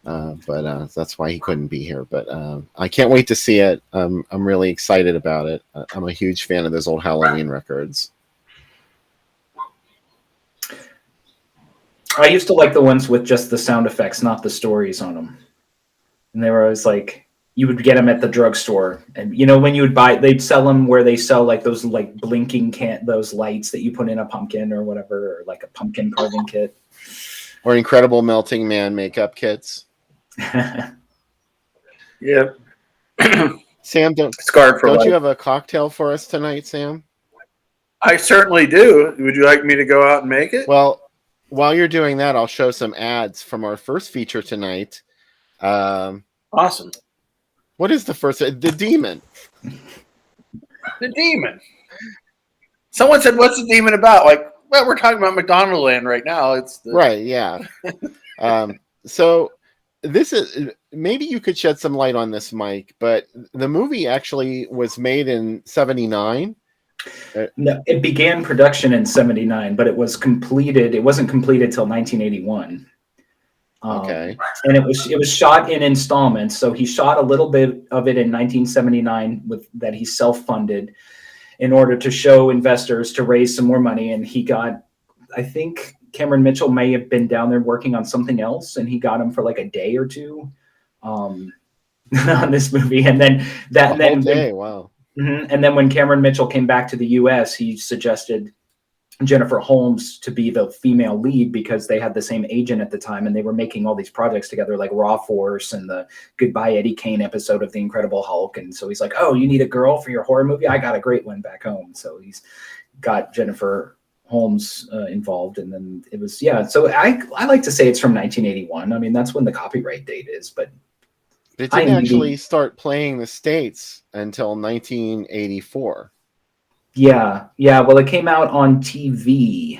But that's why he couldn't be here. But I can't wait to see it. I'm really excited about it. I'm a huge fan of those old Halloween records. I used to like the ones with just the sound effects, not the stories on them. And they were always like, you would get them at the drugstore, and you know when you would buy, they'd sell them where they sell like those like blinking those lights that you put in a pumpkin or whatever, or like a pumpkin carving kit, or Incredible Melting Man makeup kits. Yep. Sam, don't life. you have a cocktail for us tonight, Sam? I certainly do. Would you like me to go out and make it? Well, while you're doing that, I'll show some ads from our first feature tonight. Awesome. What is the first? The Demon. The Demon. Someone said, "What's the Demon about?" Like, well, we're talking about McDonald Land right now. It's right. Yeah. So this is, maybe you could shed some light on this, Mike. But the movie actually was made in '79. No, it began production in '79, but it was completed. It wasn't completed till 1981. Okay. And it was shot in installments. So he shot a little bit of it in 1979 that he self-funded in order to show investors to raise some more money. And he got, I think Cameron Mitchell may have been down there working on something else, and he got him for like a day or two on this movie. And then wow. And then when Cameron Mitchell came back to the U.S., he suggested Jennifer Holmes to be the female lead because they had the same agent at the time, and they were making all these projects together, like Raw Force and the Goodbye Eddie Kane episode of The Incredible Hulk. And so he's like, "Oh, you need a girl for your horror movie? I got a great one back home." So he's got Jennifer Holmes involved, and then it was So I like to say it's from 1981. I mean, that's when the copyright date is, but it didn't actually start playing the States until 1984. Yeah. Well, it came out on TV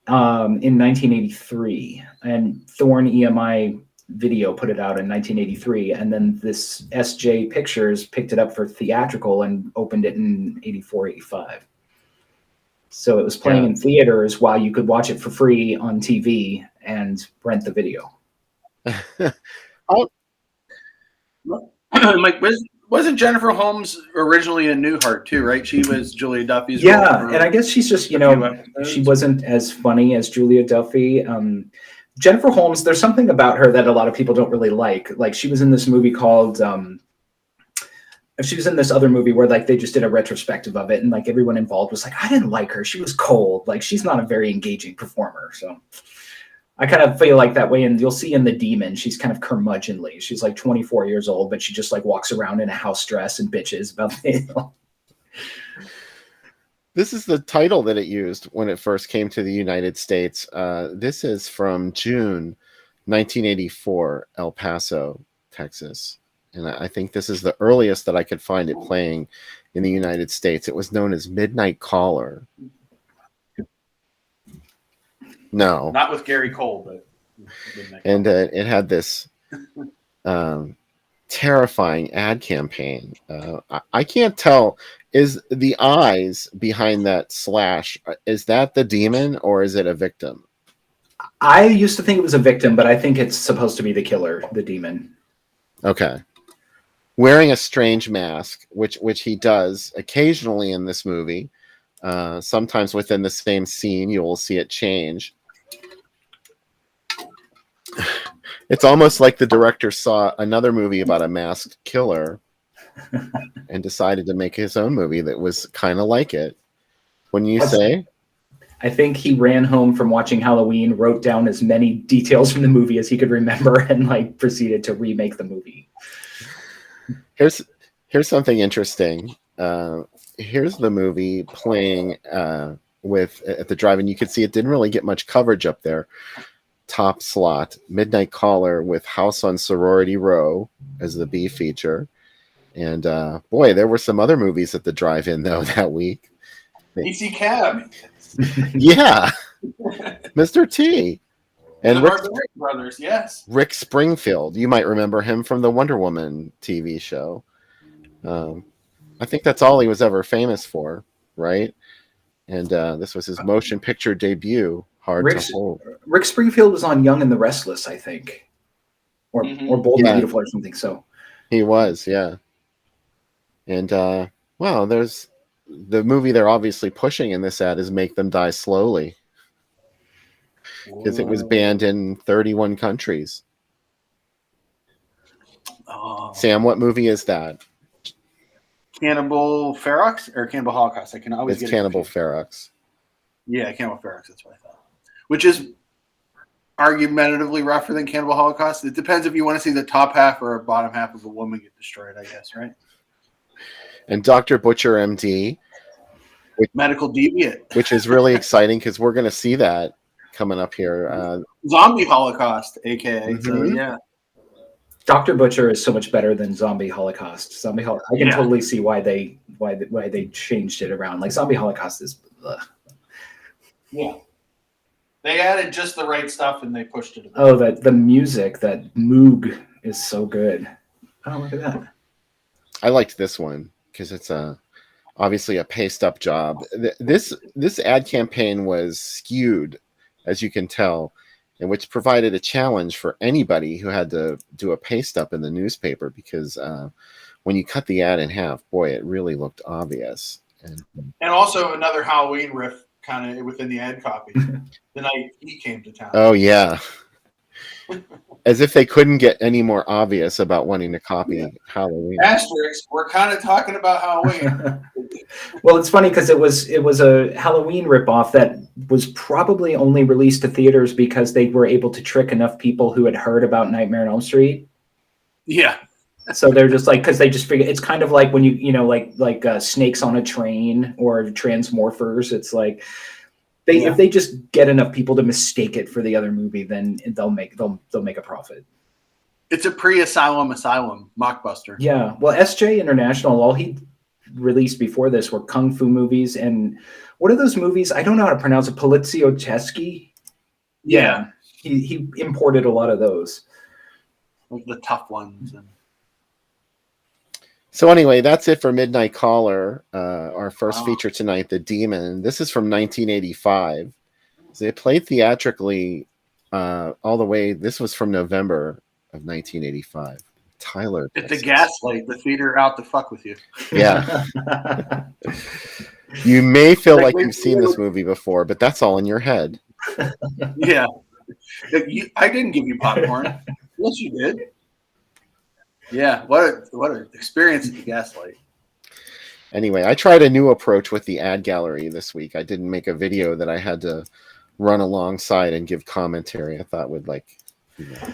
in 1983, and Thorn EMI Video put it out in 1983, and then this SJ Pictures picked it up for theatrical and opened it in 84, 85. So it was playing in theaters while you could watch it for free on TV and rent the video. Like, wasn't Jennifer Holmes originally in Newhart too, right? She was Julia Duffy's role. Yeah, and I guess she's just, she wasn't as funny as Julia Duffy. Jennifer Holmes, there's something about her that a lot of people don't really like. Like, she was in this movie called she was in this other movie where like they just did a retrospective of it, and like everyone involved was like, I didn't like her. She was cold. Like, she's not a very engaging performer. So I kind of feel like that way. And you'll see in The Demon, she's kind of curmudgeonly. She's like 24 years old, but she just like walks around in a house dress and bitches about This is the title that it used when it first came to the United States. This is from June 1984, El Paso, Texas. And I think this is the earliest that I could find it playing in the United States. It was known as Midnight Caller. No. Not with Gary Cole, but and it had this terrifying ad campaign. I can't tell, is the eyes behind that slash, is that the demon or is it a victim? I used to think it was a victim, but I think it's supposed to be the killer, the demon. Okay. Wearing a strange mask, which he does occasionally in this movie. Sometimes within the same scene, you will see it change. It's almost like the director saw another movie about a masked killer and decided to make his own movie that was kind of like it. Wouldn't you say? I think he ran home from watching Halloween, wrote down as many details from the movie as he could remember, and like proceeded to remake the movie. Here's something interesting. Here's the movie playing with at the drive-in. You could see it didn't really get much coverage up there. Top slot, Midnight Caller with House on Sorority Row as the B feature. And boy, there were some other movies at the drive-in though that week. DC Cab. Yeah. Mr. T. And the Barbarian Brothers, yes. Rick Springfield. You might remember him from the Wonder Woman TV show. I think that's all he was ever famous for, right? And this was his motion picture debut. Hard to hold. Rick Springfield was on Young and the Restless, I think, or Bold and Beautiful or something. So he was, yeah. And well, there's the movie they're obviously pushing in this ad is Make Them Die Slowly, because it was banned in 31 countries. Oh. Sam, what movie is that? Cannibal Ferox or Cannibal Holocaust? I can always get Cannibal Ferox. Yeah, Cannibal Ferox. That's what I thought. Which is argumentatively rougher than Cannibal Holocaust. It depends if you want to see the top half or a bottom half of a woman get destroyed, I guess, right? And Dr. Butcher, MD. Medical Deviant. Which is really exciting because we're going to see that coming up here. Zombie Holocaust, a.k.a. So, yeah. Dr. Butcher is so much better than Zombie Holocaust. I can totally see why they changed it around. Like, Zombie Holocaust is... Ugh. Yeah. They added just the right stuff and they pushed it. Oh, the music, that Moog is so good. Oh, look at that. I liked this one because it's obviously a paced up job. This ad campaign was skewed, as you can tell, and which provided a challenge for anybody who had to do a paste up in the newspaper, because when you cut the ad in half, boy, it really looked obvious. And also another Halloween riff kind of within the ad copy. The night he came to town. Oh, yeah. As if they couldn't get any more obvious about wanting to copy Halloween. Asterisk, we're kind of talking about Halloween. Well, it's funny because it was a Halloween ripoff that was probably only released to theaters because they were able to trick enough people who had heard about Nightmare on Elm Street. Yeah. So they're just like, because they just figure it's kind of like when like Snakes on a Train or Transmorphers. It's like if they just get enough people to mistake it for the other movie, then they'll make a profit. It's a pre-Asylum mockbuster. Yeah. Well, SJ International, all he released before this were kung fu movies, and what are those movies? I don't know how to pronounce it. Poliziotteschi. Yeah. He imported a lot of those. Like the tough ones. So anyway, that's it for Midnight Caller, our first feature tonight, The Demon. This is from 1985. So it played theatrically all the way. This was from November of 1985. Tyler. It's the gaslight, the theater out to fuck with you. Yeah. You may feel like you've seen this movie before, but that's all in your head. Yeah. I didn't give you popcorn. Yes, you did. Yeah. What an experience at the gaslight. Anyway, I tried a new approach with the ad gallery this week. I didn't make a video that I had to run alongside and give commentary. I thought would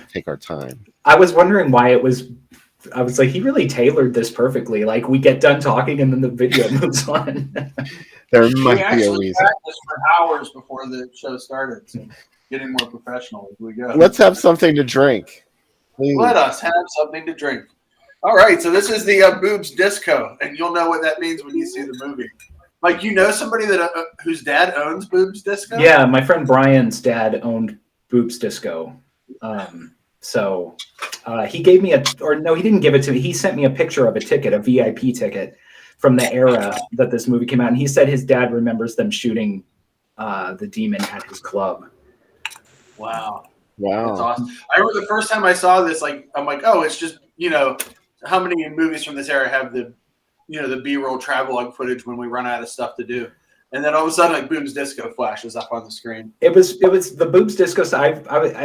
take our time. I was wondering why it was. I was like, he really tailored this perfectly. Like, we get done talking and then the video moves on. There might We be a actually reason. practiced for hours before the show started, so getting more professional as we go. Let's have something to drink. Please. Let us have something to drink. All right, so this is the Boobs Disco, and you'll know what that means when you see the movie. Like, you know somebody that whose dad owns Boobs Disco? Yeah, my friend Brian's dad owned Boobs Disco. So he gave me he didn't give it to me. He sent me a picture of a ticket, a VIP ticket from the era that this movie came out. And he said his dad remembers them shooting the demon at his club. Wow. Wow. That's awesome. I remember the first time I saw this, I'm like, oh, it's just, how many movies from this era have the B-roll travelogue footage when we run out of stuff to do? And then all of a sudden, Boobs Disco flashes up on the screen. It was the Boobs Disco. So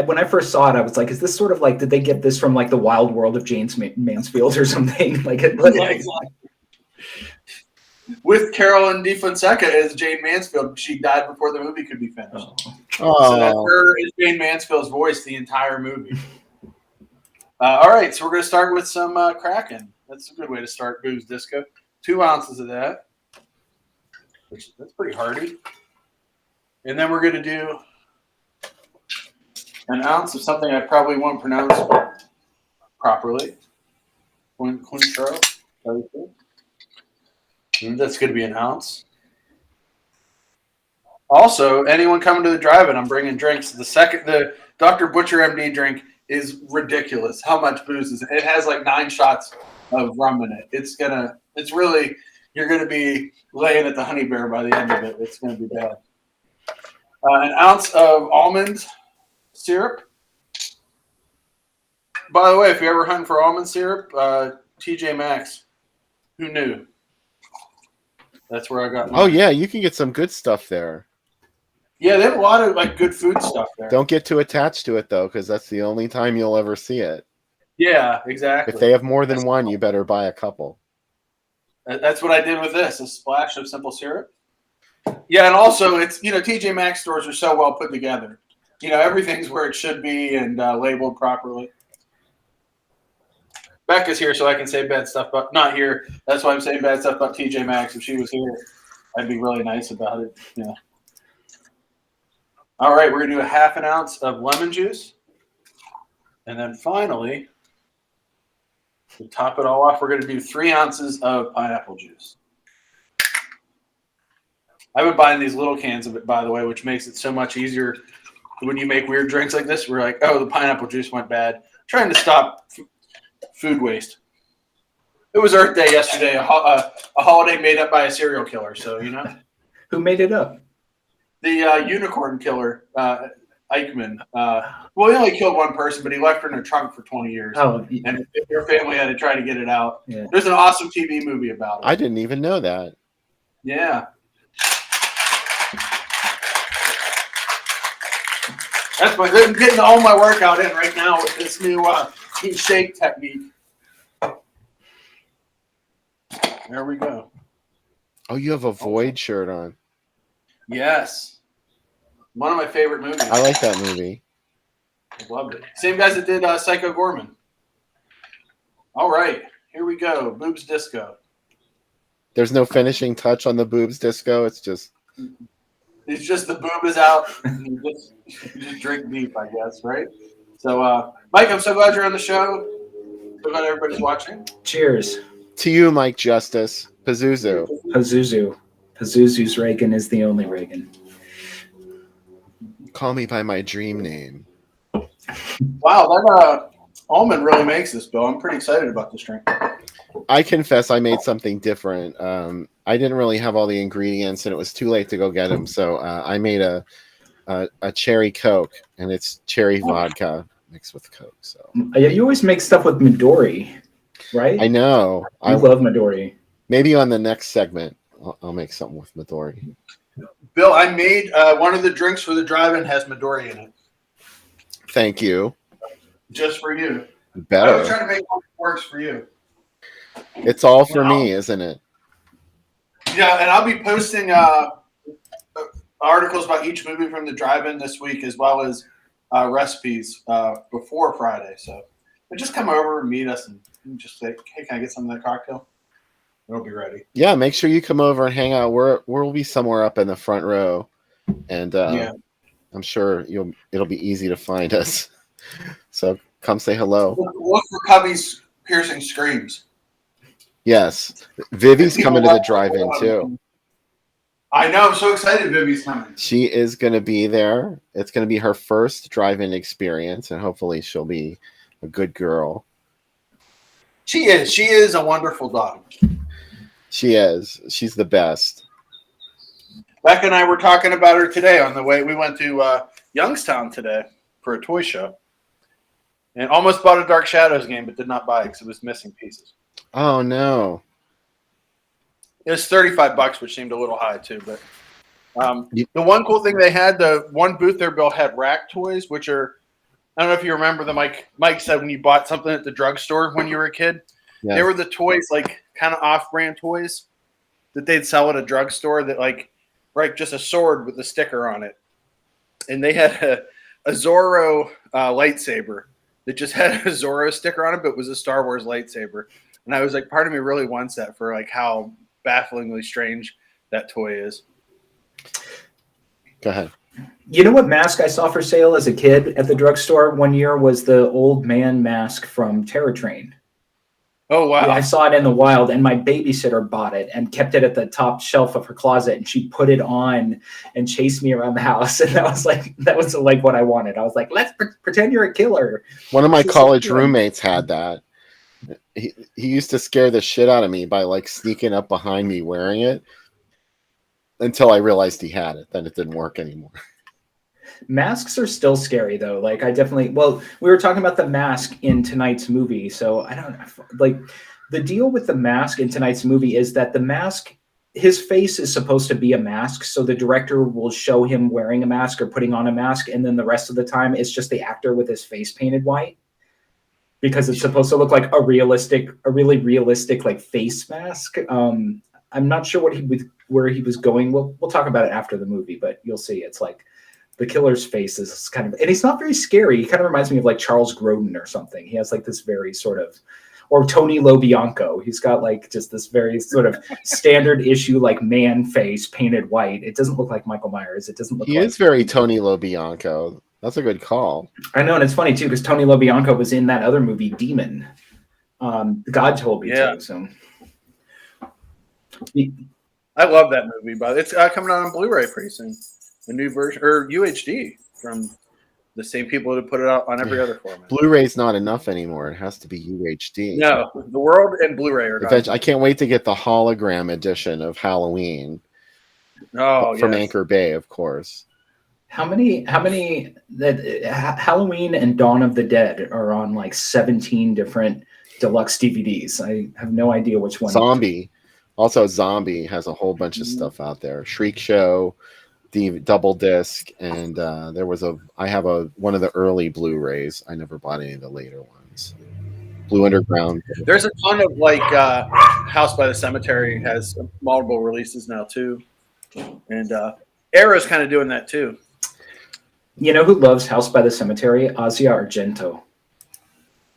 when I first saw it, I was like, is this sort of like, did they get this from like the Wild World of James Mansfield or something? Exactly. With Carolyn DeFonseca as Jane Mansfield. She died before the movie could be finished. So that's her as Jane Mansfield's voice the entire movie. All right, so we're going to start with some Kraken. That's a good way to start Boobs Disco. 2 ounces of that. That's pretty hearty. And then we're going to do an ounce of something I probably won't pronounce properly. Cointreau. That's going to be an ounce. Also, anyone coming to the drive-in, I'm bringing drinks. The Dr. Butcher MD drink is ridiculous. How much booze is it? It has like 9 shots of rum in it. You're going to be laying at the Honey Bear by the end of it. It's going to be bad. An ounce of almond syrup. By the way, if you're ever hunting for almond syrup, TJ Maxx. Who knew? That's where I got mine. Oh, yeah, you can get some good stuff there. Yeah, they have a lot of good food stuff there. Don't get too attached to it, though, because that's the only time you'll ever see it. Yeah, exactly. If they have more than one, you better buy a couple. That's what I did with this, a splash of simple syrup. Yeah, and also it's, TJ Maxx stores are so well put together. Everything's where it should be and labeled properly. Becca's here so I can say bad stuff, but not here. That's why I'm saying bad stuff about TJ Maxx. If she was here, I'd be really nice about it. Yeah. All right, we're going to do a half an ounce of lemon juice. And then finally, to top it all off, we're going to do 3 ounces of pineapple juice. I've been buying these little cans of it, by the way, which makes it so much easier when you make weird drinks like this. We're like, oh, the pineapple juice went bad. Trying to stop food waste. It was Earth Day yesterday, a holiday made up by a serial killer. So, Who made it up? The unicorn killer, Eichmann. Well, he only killed one person, but he left her in a trunk for 20 years. Oh, and her family had to try to get it out. Yeah. There's an awesome TV movie about it. I didn't even know that. Yeah. I'm getting all my workout in right now with this new shake technique. There we go. Oh, you have a Void shirt on. Yes. One of my favorite movies. I like that movie. I loved it. Same guys that did Psycho Gorman. All right. Here we go. Boobs Disco. There's no finishing touch on the Boobs Disco. It's just the boob is out. You just drink deep, I guess, right? So, Mike, I'm so glad you're on the show. So glad everybody's watching. Cheers. To you, Mike Justice. Pazuzu. Pazuzu's Reagan is the only Reagan. Call me by my dream name. Wow, that almond really makes this, Bill. I'm pretty excited about this drink. I confess I made something different. I didn't really have all the ingredients, and it was too late to go get them. So I made a cherry Coke, and it's cherry vodka. mixed with Coke. So Yeah, you always make stuff with Midori, right? I know. I love Midori. Maybe on the next segment, I'll make something with Midori. Bill, I made one of the drinks for the drive-in has Midori in it. Thank you. Just for you. Better. I was trying to make one that works for you. It's all for me, isn't it? Yeah, and I'll be posting articles about each movie from the drive-in this week, as well as recipes before Friday. So just come over and meet us and just say, hey, can I get some of that cocktail? It'll be ready. Yeah, make sure you come over and hang out. We'll be somewhere up in the front row, and I'm sure it'll be easy to find us. So come say hello. Look for Cubby's piercing screams. Yes, Vivi's coming to the drive-in too. I know. I'm so excited Vivi's coming. She is going to be there. It's going to be her first drive-in experience, and hopefully she'll be a good girl. She is. She is a wonderful dog. She is. She's the best. Beck and I were talking about her today on the way. We went to Youngstown today for a toy show. And almost bought a Dark Shadows game, but did not buy it because it was missing pieces. Oh, no. It was $35, which seemed a little high, too. But the one cool thing they had, the one booth there, Bill, had rack toys, which are, I don't know if you remember them. Mike said when you bought something at the drugstore when you were a kid, Yes. they were the toys, like kind of off-brand toys that they'd sell at a drugstore that, just a sword with a sticker on it. And they had a Zorro lightsaber that just had a Zorro sticker on it, but it was a Star Wars lightsaber. And I was like, part of me really wants that for how bafflingly strange that toy is. Go ahead. You know what mask I saw for sale as a kid at the drugstore one year was the old man mask from Terror Train. Oh, wow. Yeah, I saw it in the wild, and my babysitter bought it and kept it at the top shelf of her closet, and she put it on and chased me around the house. And that was like what I wanted. I was like, let's pretend you're a killer. One of my college roommates had that. He used to scare the shit out of me by sneaking up behind me wearing it until I realized he had it. Then it didn't work anymore. Masks are still scary though. We were talking about the mask in tonight's movie. So I don't the deal with the mask in tonight's movie is that the mask, his face is supposed to be a mask. So the director will show him wearing a mask or putting on a mask. And then the rest of the time it's just the actor with his face painted white because it's supposed to look like a really realistic face mask. I'm not sure where he was going. We'll talk about it after the movie, but you'll see it's the killer's face is and he's not very scary. He kind of reminds me of Charles Grodin or something. He has this very sort of, or Tony LoBianco. He's got just this very sort of standard issue, man face painted white. It doesn't look like Michael Myers. It doesn't look He is very Tony LoBianco. That's a good call. I know. And it's funny too, because Tony LoBianco was in that other movie, Demon. God told me to. So I love that movie, but it's coming out on Blu-ray pretty soon. A new version, or UHD, from the same people that put it out on every other format. Blu-ray's not enough anymore. It has to be UHD. No, the World and Blu-ray are not. I can't wait to get the hologram edition of Halloween. Oh, from Anchor Bay, of course. How many that Halloween and Dawn of the Dead are on 17 different deluxe DVDs. I have no idea which one. Zombie has a whole bunch of stuff out there. Shriek Show, the double disc, and I have one of the early Blu-rays. I never bought any of the later ones. Blue Underground. There's a ton of House by the Cemetery has multiple releases now too, and Arrow's kind of doing that too. You know who loves House by the Cemetery? Asia Argento.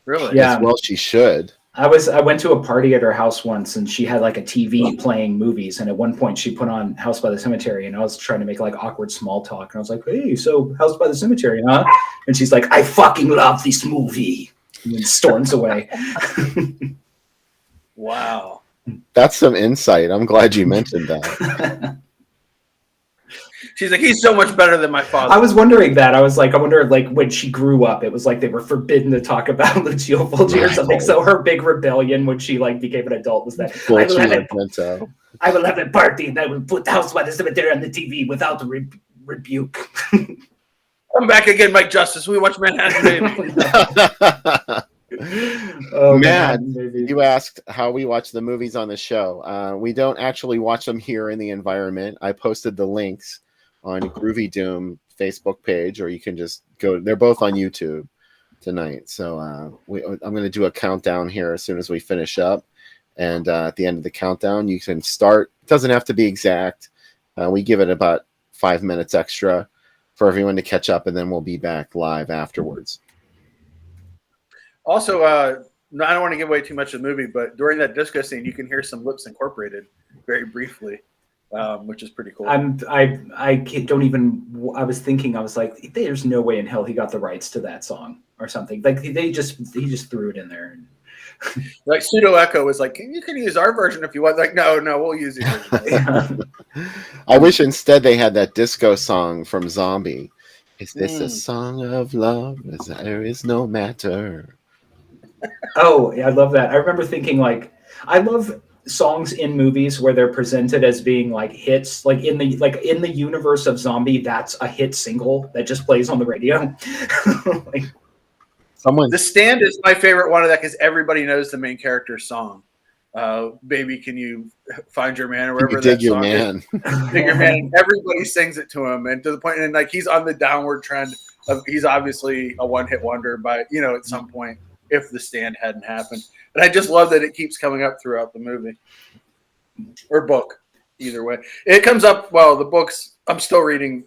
Really? Yeah. Well, she should. I went to a party at her house once, and she had a TV playing movies. And at one point, she put on House by the Cemetery, and I was trying to make awkward small talk. And I was like, "Hey, so House by the Cemetery, huh?" And she's like, "I fucking love this movie," and then storms away. Wow, that's some insight. I'm glad you mentioned that. She's like, he's so much better than my father. I was wondering that. I wonder when she grew up, it was they were forbidden to talk about Lucio Fulci or something. So her big rebellion when she became an adult was that I will have a party and I will put House by the Cemetery on the TV without rebuke. Come back again, Mike Justice. We watch Manhattan Baby. Matt, you asked how we watch the movies on the show. We don't actually watch them here in the environment. I posted the links on Groovy Doom Facebook page, or you can just go. They're both on YouTube tonight. So I'm going to do a countdown here as soon as we finish up. And at the end of the countdown, you can start. It doesn't have to be exact. We give it about 5 minutes extra for everyone to catch up, and then we'll be back live afterwards. Also, I don't want to give away too much of the movie, but during that disco scene, you can hear some Lips Incorporated very briefly, which is pretty cool. I don't even. I was thinking, I was like, there's no way in hell he got the rights to that song or something. Like he just threw it in there. Like Pseudo Echo was like, you can use our version if you want. Like, no, we'll use the original. I wish instead they had that disco song from Zombie. Is this a song of love? There is no matter. Oh, yeah, I love that. I remember thinking, like, I love songs in movies where they're presented as being like hits, like in the universe of Zombie, that's a hit single that just plays on the radio. The Stand is my favorite one of that because everybody knows the main character's song. Baby, can you find your man, or wherever that song is. Dig your man. Everybody sings it to him, and to the point, and like he's on the downward trend of he's obviously a one-hit wonder, but at some point, if The Stand hadn't happened. And I just love that it keeps coming up throughout the movie or book, either way. It comes up. Well, the books I'm still reading.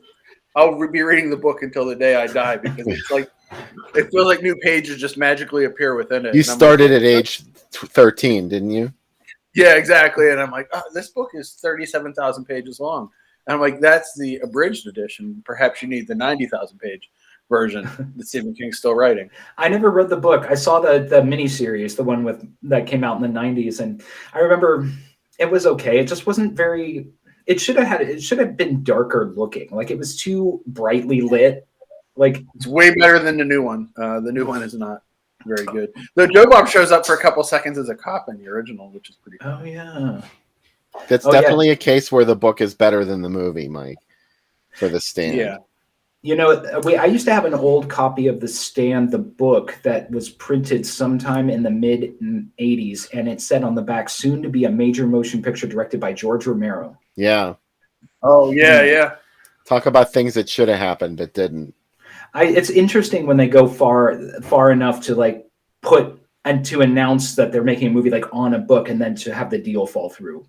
I'll be reading the book until the day I die because it's like. It feels like new pages just magically appear within it. You started at age 13, didn't you? Yeah, exactly. And I'm like, oh, this book is 37,000 pages long. And I'm like, that's the abridged edition. Perhaps you need the 90,000 page version that Stephen King's still writing. I never read the book. I saw the miniseries, the one that came out in the 90s. And I remember it was okay. It just wasn't very, it should have been darker looking. Like it was too brightly lit. Like it's way better than the new one. The new one is not very good. Though Joe Bob shows up for a couple seconds as a cop in the original, which is pretty cool. Oh yeah. That's definitely a case where the book is better than the movie, Mike, for The Stand. Yeah. I used to have an old copy of The Stand, the book that was printed sometime in the mid 80s, and it said on the back, soon to be a major motion picture directed by George Romero. Yeah. Oh yeah. Talk about things that should have happened but didn't. It's interesting when they go far enough to like put and to announce that they're making a movie like on a book and then to have the deal fall through.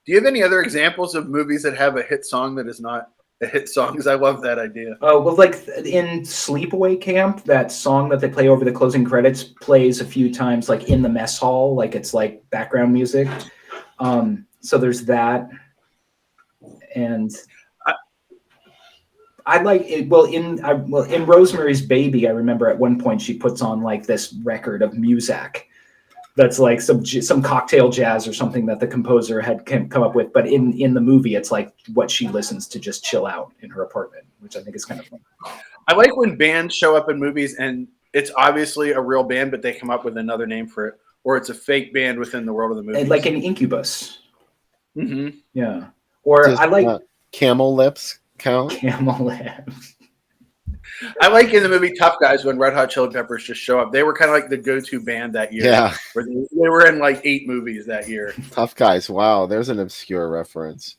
Do you have any other examples of movies that have a hit song that is not a hit song? Because I love that idea. Oh, well, like in Sleepaway Camp, that song that they play over the closing credits plays a few times, like in the mess hall, like it's like background music. So there's that. And I like it. Well, in Rosemary's Baby, I remember at one point she puts on like this record of Muzak that's like some cocktail jazz or something that the composer had come up with. But in the movie, it's like what she listens to just chill out in her apartment, which I think is kind of fun. I like when bands show up in movies and it's obviously a real band, but they come up with another name for it, or it's a fake band within the world of the movie, like in Incubus. Mm-hmm. Yeah, or I like Camel Lips. Camel Lips. I like in the movie Tough Guys when Red Hot Chili Peppers just show up. They were kind of like the go-to band that year. Yeah. Where they were in like 8 movies that year. Tough Guys. Wow. There's an obscure reference.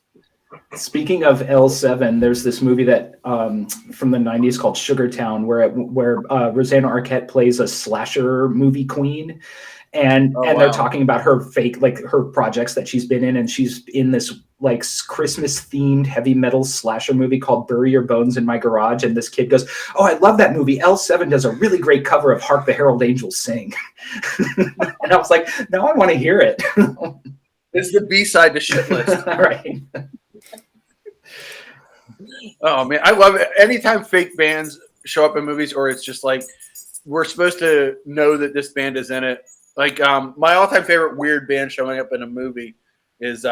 Speaking of L7, there's this movie that from the 90s called Sugartown where Rosanna Arquette plays a slasher movie queen. And they're talking about her her projects that she's been in, and she's in this like Christmas themed heavy metal slasher movie called Bury Your Bones in My Garage. And this kid goes, "Oh, I love that movie. L7 does a really great cover of Hark the Herald Angels Sing." And I was like, now I want to hear it. It's the B-side to Shit List. All right. Oh man, I love it. Anytime fake bands show up in movies, or it's just like we're supposed to know that this band is in it. Like my all-time favorite weird band showing up in a movie is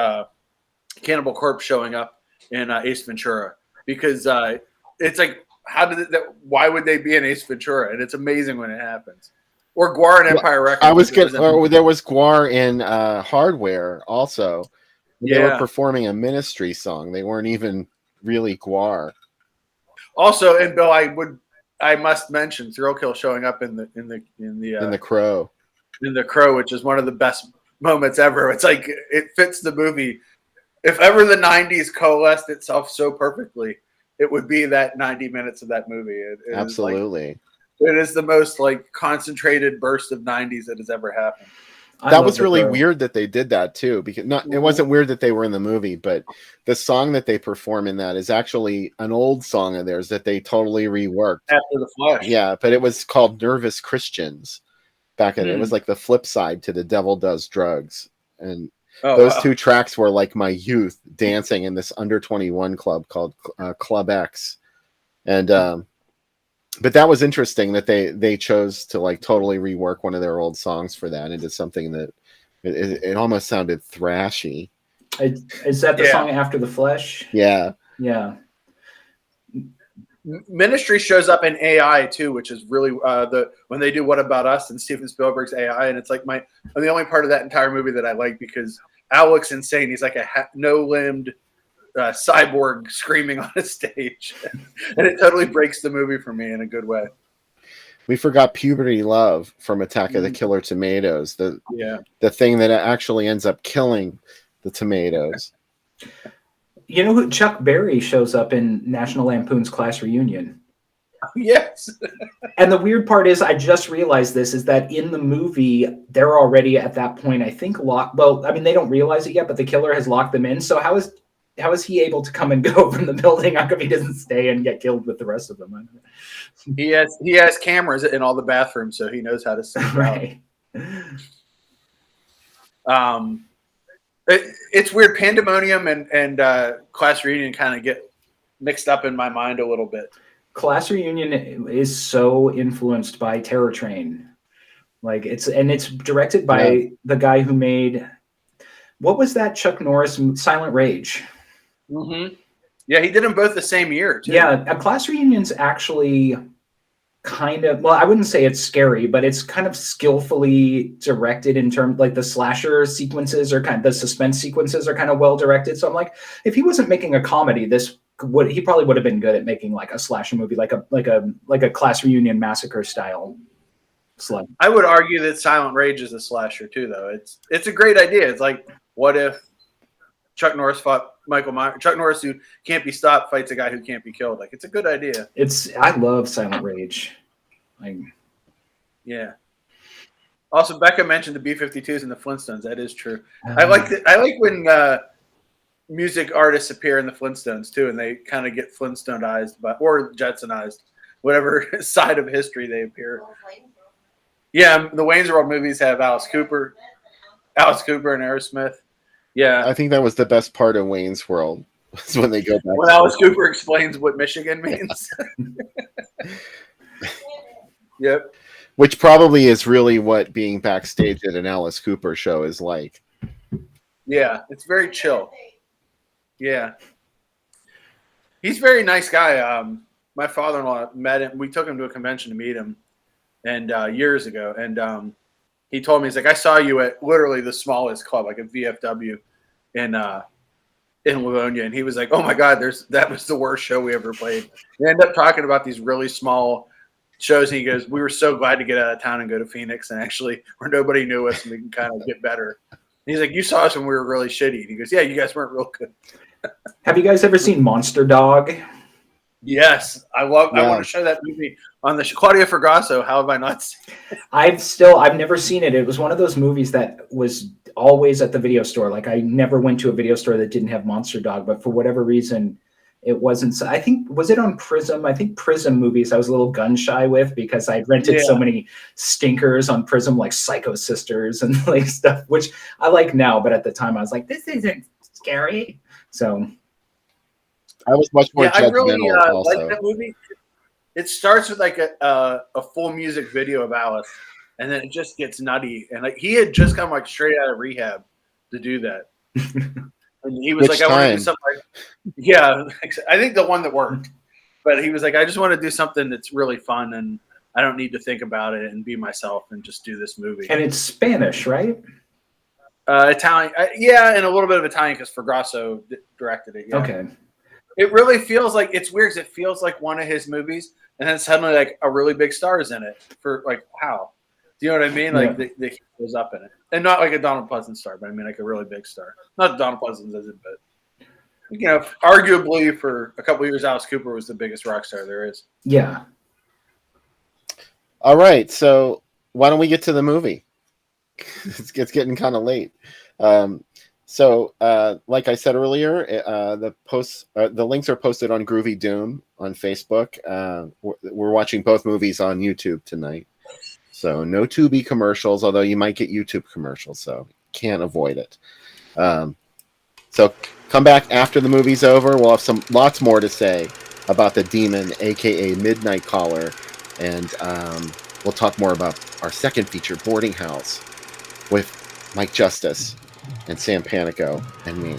Cannibal Corpse showing up in Ace Ventura, because it's like, why would they be in Ace Ventura? And it's amazing when it happens. Or Guar in Empire Records. There was Guar in Hardware also. They were performing a Ministry song. They weren't even really Guar. Also, and Bill, I must mention Thrill Kill showing up in The Crow. In The Crow, which is one of the best moments ever. It's like it fits the movie. If ever the 90s coalesced itself so perfectly, it would be that 90 minutes of that movie. It Absolutely. It is the most like concentrated burst of 90s that has ever happened. That was really weird that they did that too, because it wasn't weird that they were in the movie, but the song that they perform in that is actually an old song of theirs that they totally reworked. After the Flush. Yeah, but it was called Nervous Christians back in it was like the flip side to The Devil Does Drugs. And those two tracks were like my youth dancing in this under 21 club called Club X. And but that was interesting that they chose to like totally rework one of their old songs for that into something that it almost sounded thrashy. Is that the song After the Flesh? Yeah. Yeah. Ministry shows up in AI too, which is really when they do What About Us and Steven Spielberg's AI, and it's like the only part of that entire movie that I like because Alec's insane. He's like a no-limbed cyborg screaming on a stage, and it totally breaks the movie for me in a good way. We forgot Puberty Love from Attack of the Killer Tomatoes, the thing that actually ends up killing the tomatoes. You know who Chuck Berry shows up in National Lampoon's Class Reunion? Yes. And the weird part is, I just realized this, is that in the movie, they're already at that point, I think, locked. Well, I mean, they don't realize it yet, but the killer has locked them in. So how is he able to come and go from the building? How come he doesn't stay and get killed with the rest of them? He has cameras in all the bathrooms, so he knows how to sneak right. out. It's weird. Pandemonium and Class Reunion kind of get mixed up in my mind a little bit. Class Reunion is so influenced by Terror Train. Like it's directed by the guy who made, what was that Chuck Norris Silent Rage? Mm-hmm. Yeah, he did them both the same year too. Yeah, a Class Reunion's actually kind of, well, I wouldn't say it's scary, but it's kind of skillfully directed in terms, like the slasher sequences or the suspense sequences are kind of well directed. So I'm like, if he wasn't making a comedy, he probably would have been good at making like a slasher movie, like a Class Reunion massacre style. I would argue that Silent Rage is a slasher too, though. It's a great idea. It's like, what if Chuck Norris fought Michael Myers? Chuck Norris, who can't be stopped, fights a guy who can't be killed. Like, it's a good idea. I love Silent Rage. Yeah. Also, Becca mentioned the B-52s and the Flintstones. That is true. I like when music artists appear in the Flintstones too, and they kind of get Flintstoneized or Jetsonized, whatever side of history they appear. Yeah, the Wayne's World movies have Alice Cooper and Aerosmith. Yeah, I think that was the best part of Wayne's World was when they go back. When Alice Cooper explains what Michigan means. Yep. Which probably is really what being backstage at an Alice Cooper show is like. Yeah, it's very chill. Yeah. He's a very nice guy. My father-in-law met him. We took him to a convention to meet him and years ago. And he told me, he's like, I saw you at literally the smallest club, like a VFW in Livonia. And he was like, oh my God, that was the worst show we ever played. We ended up talking about these really small shows. And he goes, we were so glad to get out of town and go to Phoenix and actually where nobody knew us and we can kind of get better. And he's like, you saw us when we were really shitty. And he goes, yeah, you guys weren't real good. Have you guys ever seen Monster Dog? Yes, I want to show that movie on the Claudia Fergasso. How have I not seen it? I've never seen it. It was one of those movies that was always at the video store. Like I never went to a video store that didn't have Monster Dog, but for whatever reason, it wasn't. I think, was it on Prism? I think Prism movies I was a little gun shy with because I rented so many stinkers on Prism, like Psycho Sisters and like stuff, which I like now, but at the time I was like, this isn't scary. So I was much more judgmental. I really like that movie. It starts with like a full music video of Alice, and then it just gets nutty. And like he had just come like straight out of rehab to do that. And he was like, I want to do something like, yeah, I think the one that worked. But he was like, I just want to do something that's really fun and I don't need to think about it and be myself and just do this movie. And it's Spanish, right? Italian. Yeah, and a little bit of Italian because Fergasso directed it. Yeah. Okay. It really feels like it's weird. 'Cause it feels like one of his movies, and then suddenly like a really big star is in it for like how? Do you know what I mean? Like the he goes up in it, and not like a Donald Pleasance star, but I mean like a really big star. Not Donald Pleasance isn't, but you know, arguably for a couple of years, Alice Cooper was the biggest rock star there is. Yeah. All right, so why don't we get to the movie? It's getting kind of late. So, like I said earlier, the links are posted on Groovy Doom on Facebook. We're watching both movies on YouTube tonight, so no Tubi commercials. Although you might get YouTube commercials, so can't avoid it. So come back after the movie's over. We'll have lots more to say about the demon, aka Midnight Caller, and we'll talk more about our second feature, Boarding House, with Mike Justice and Sam Panico and me.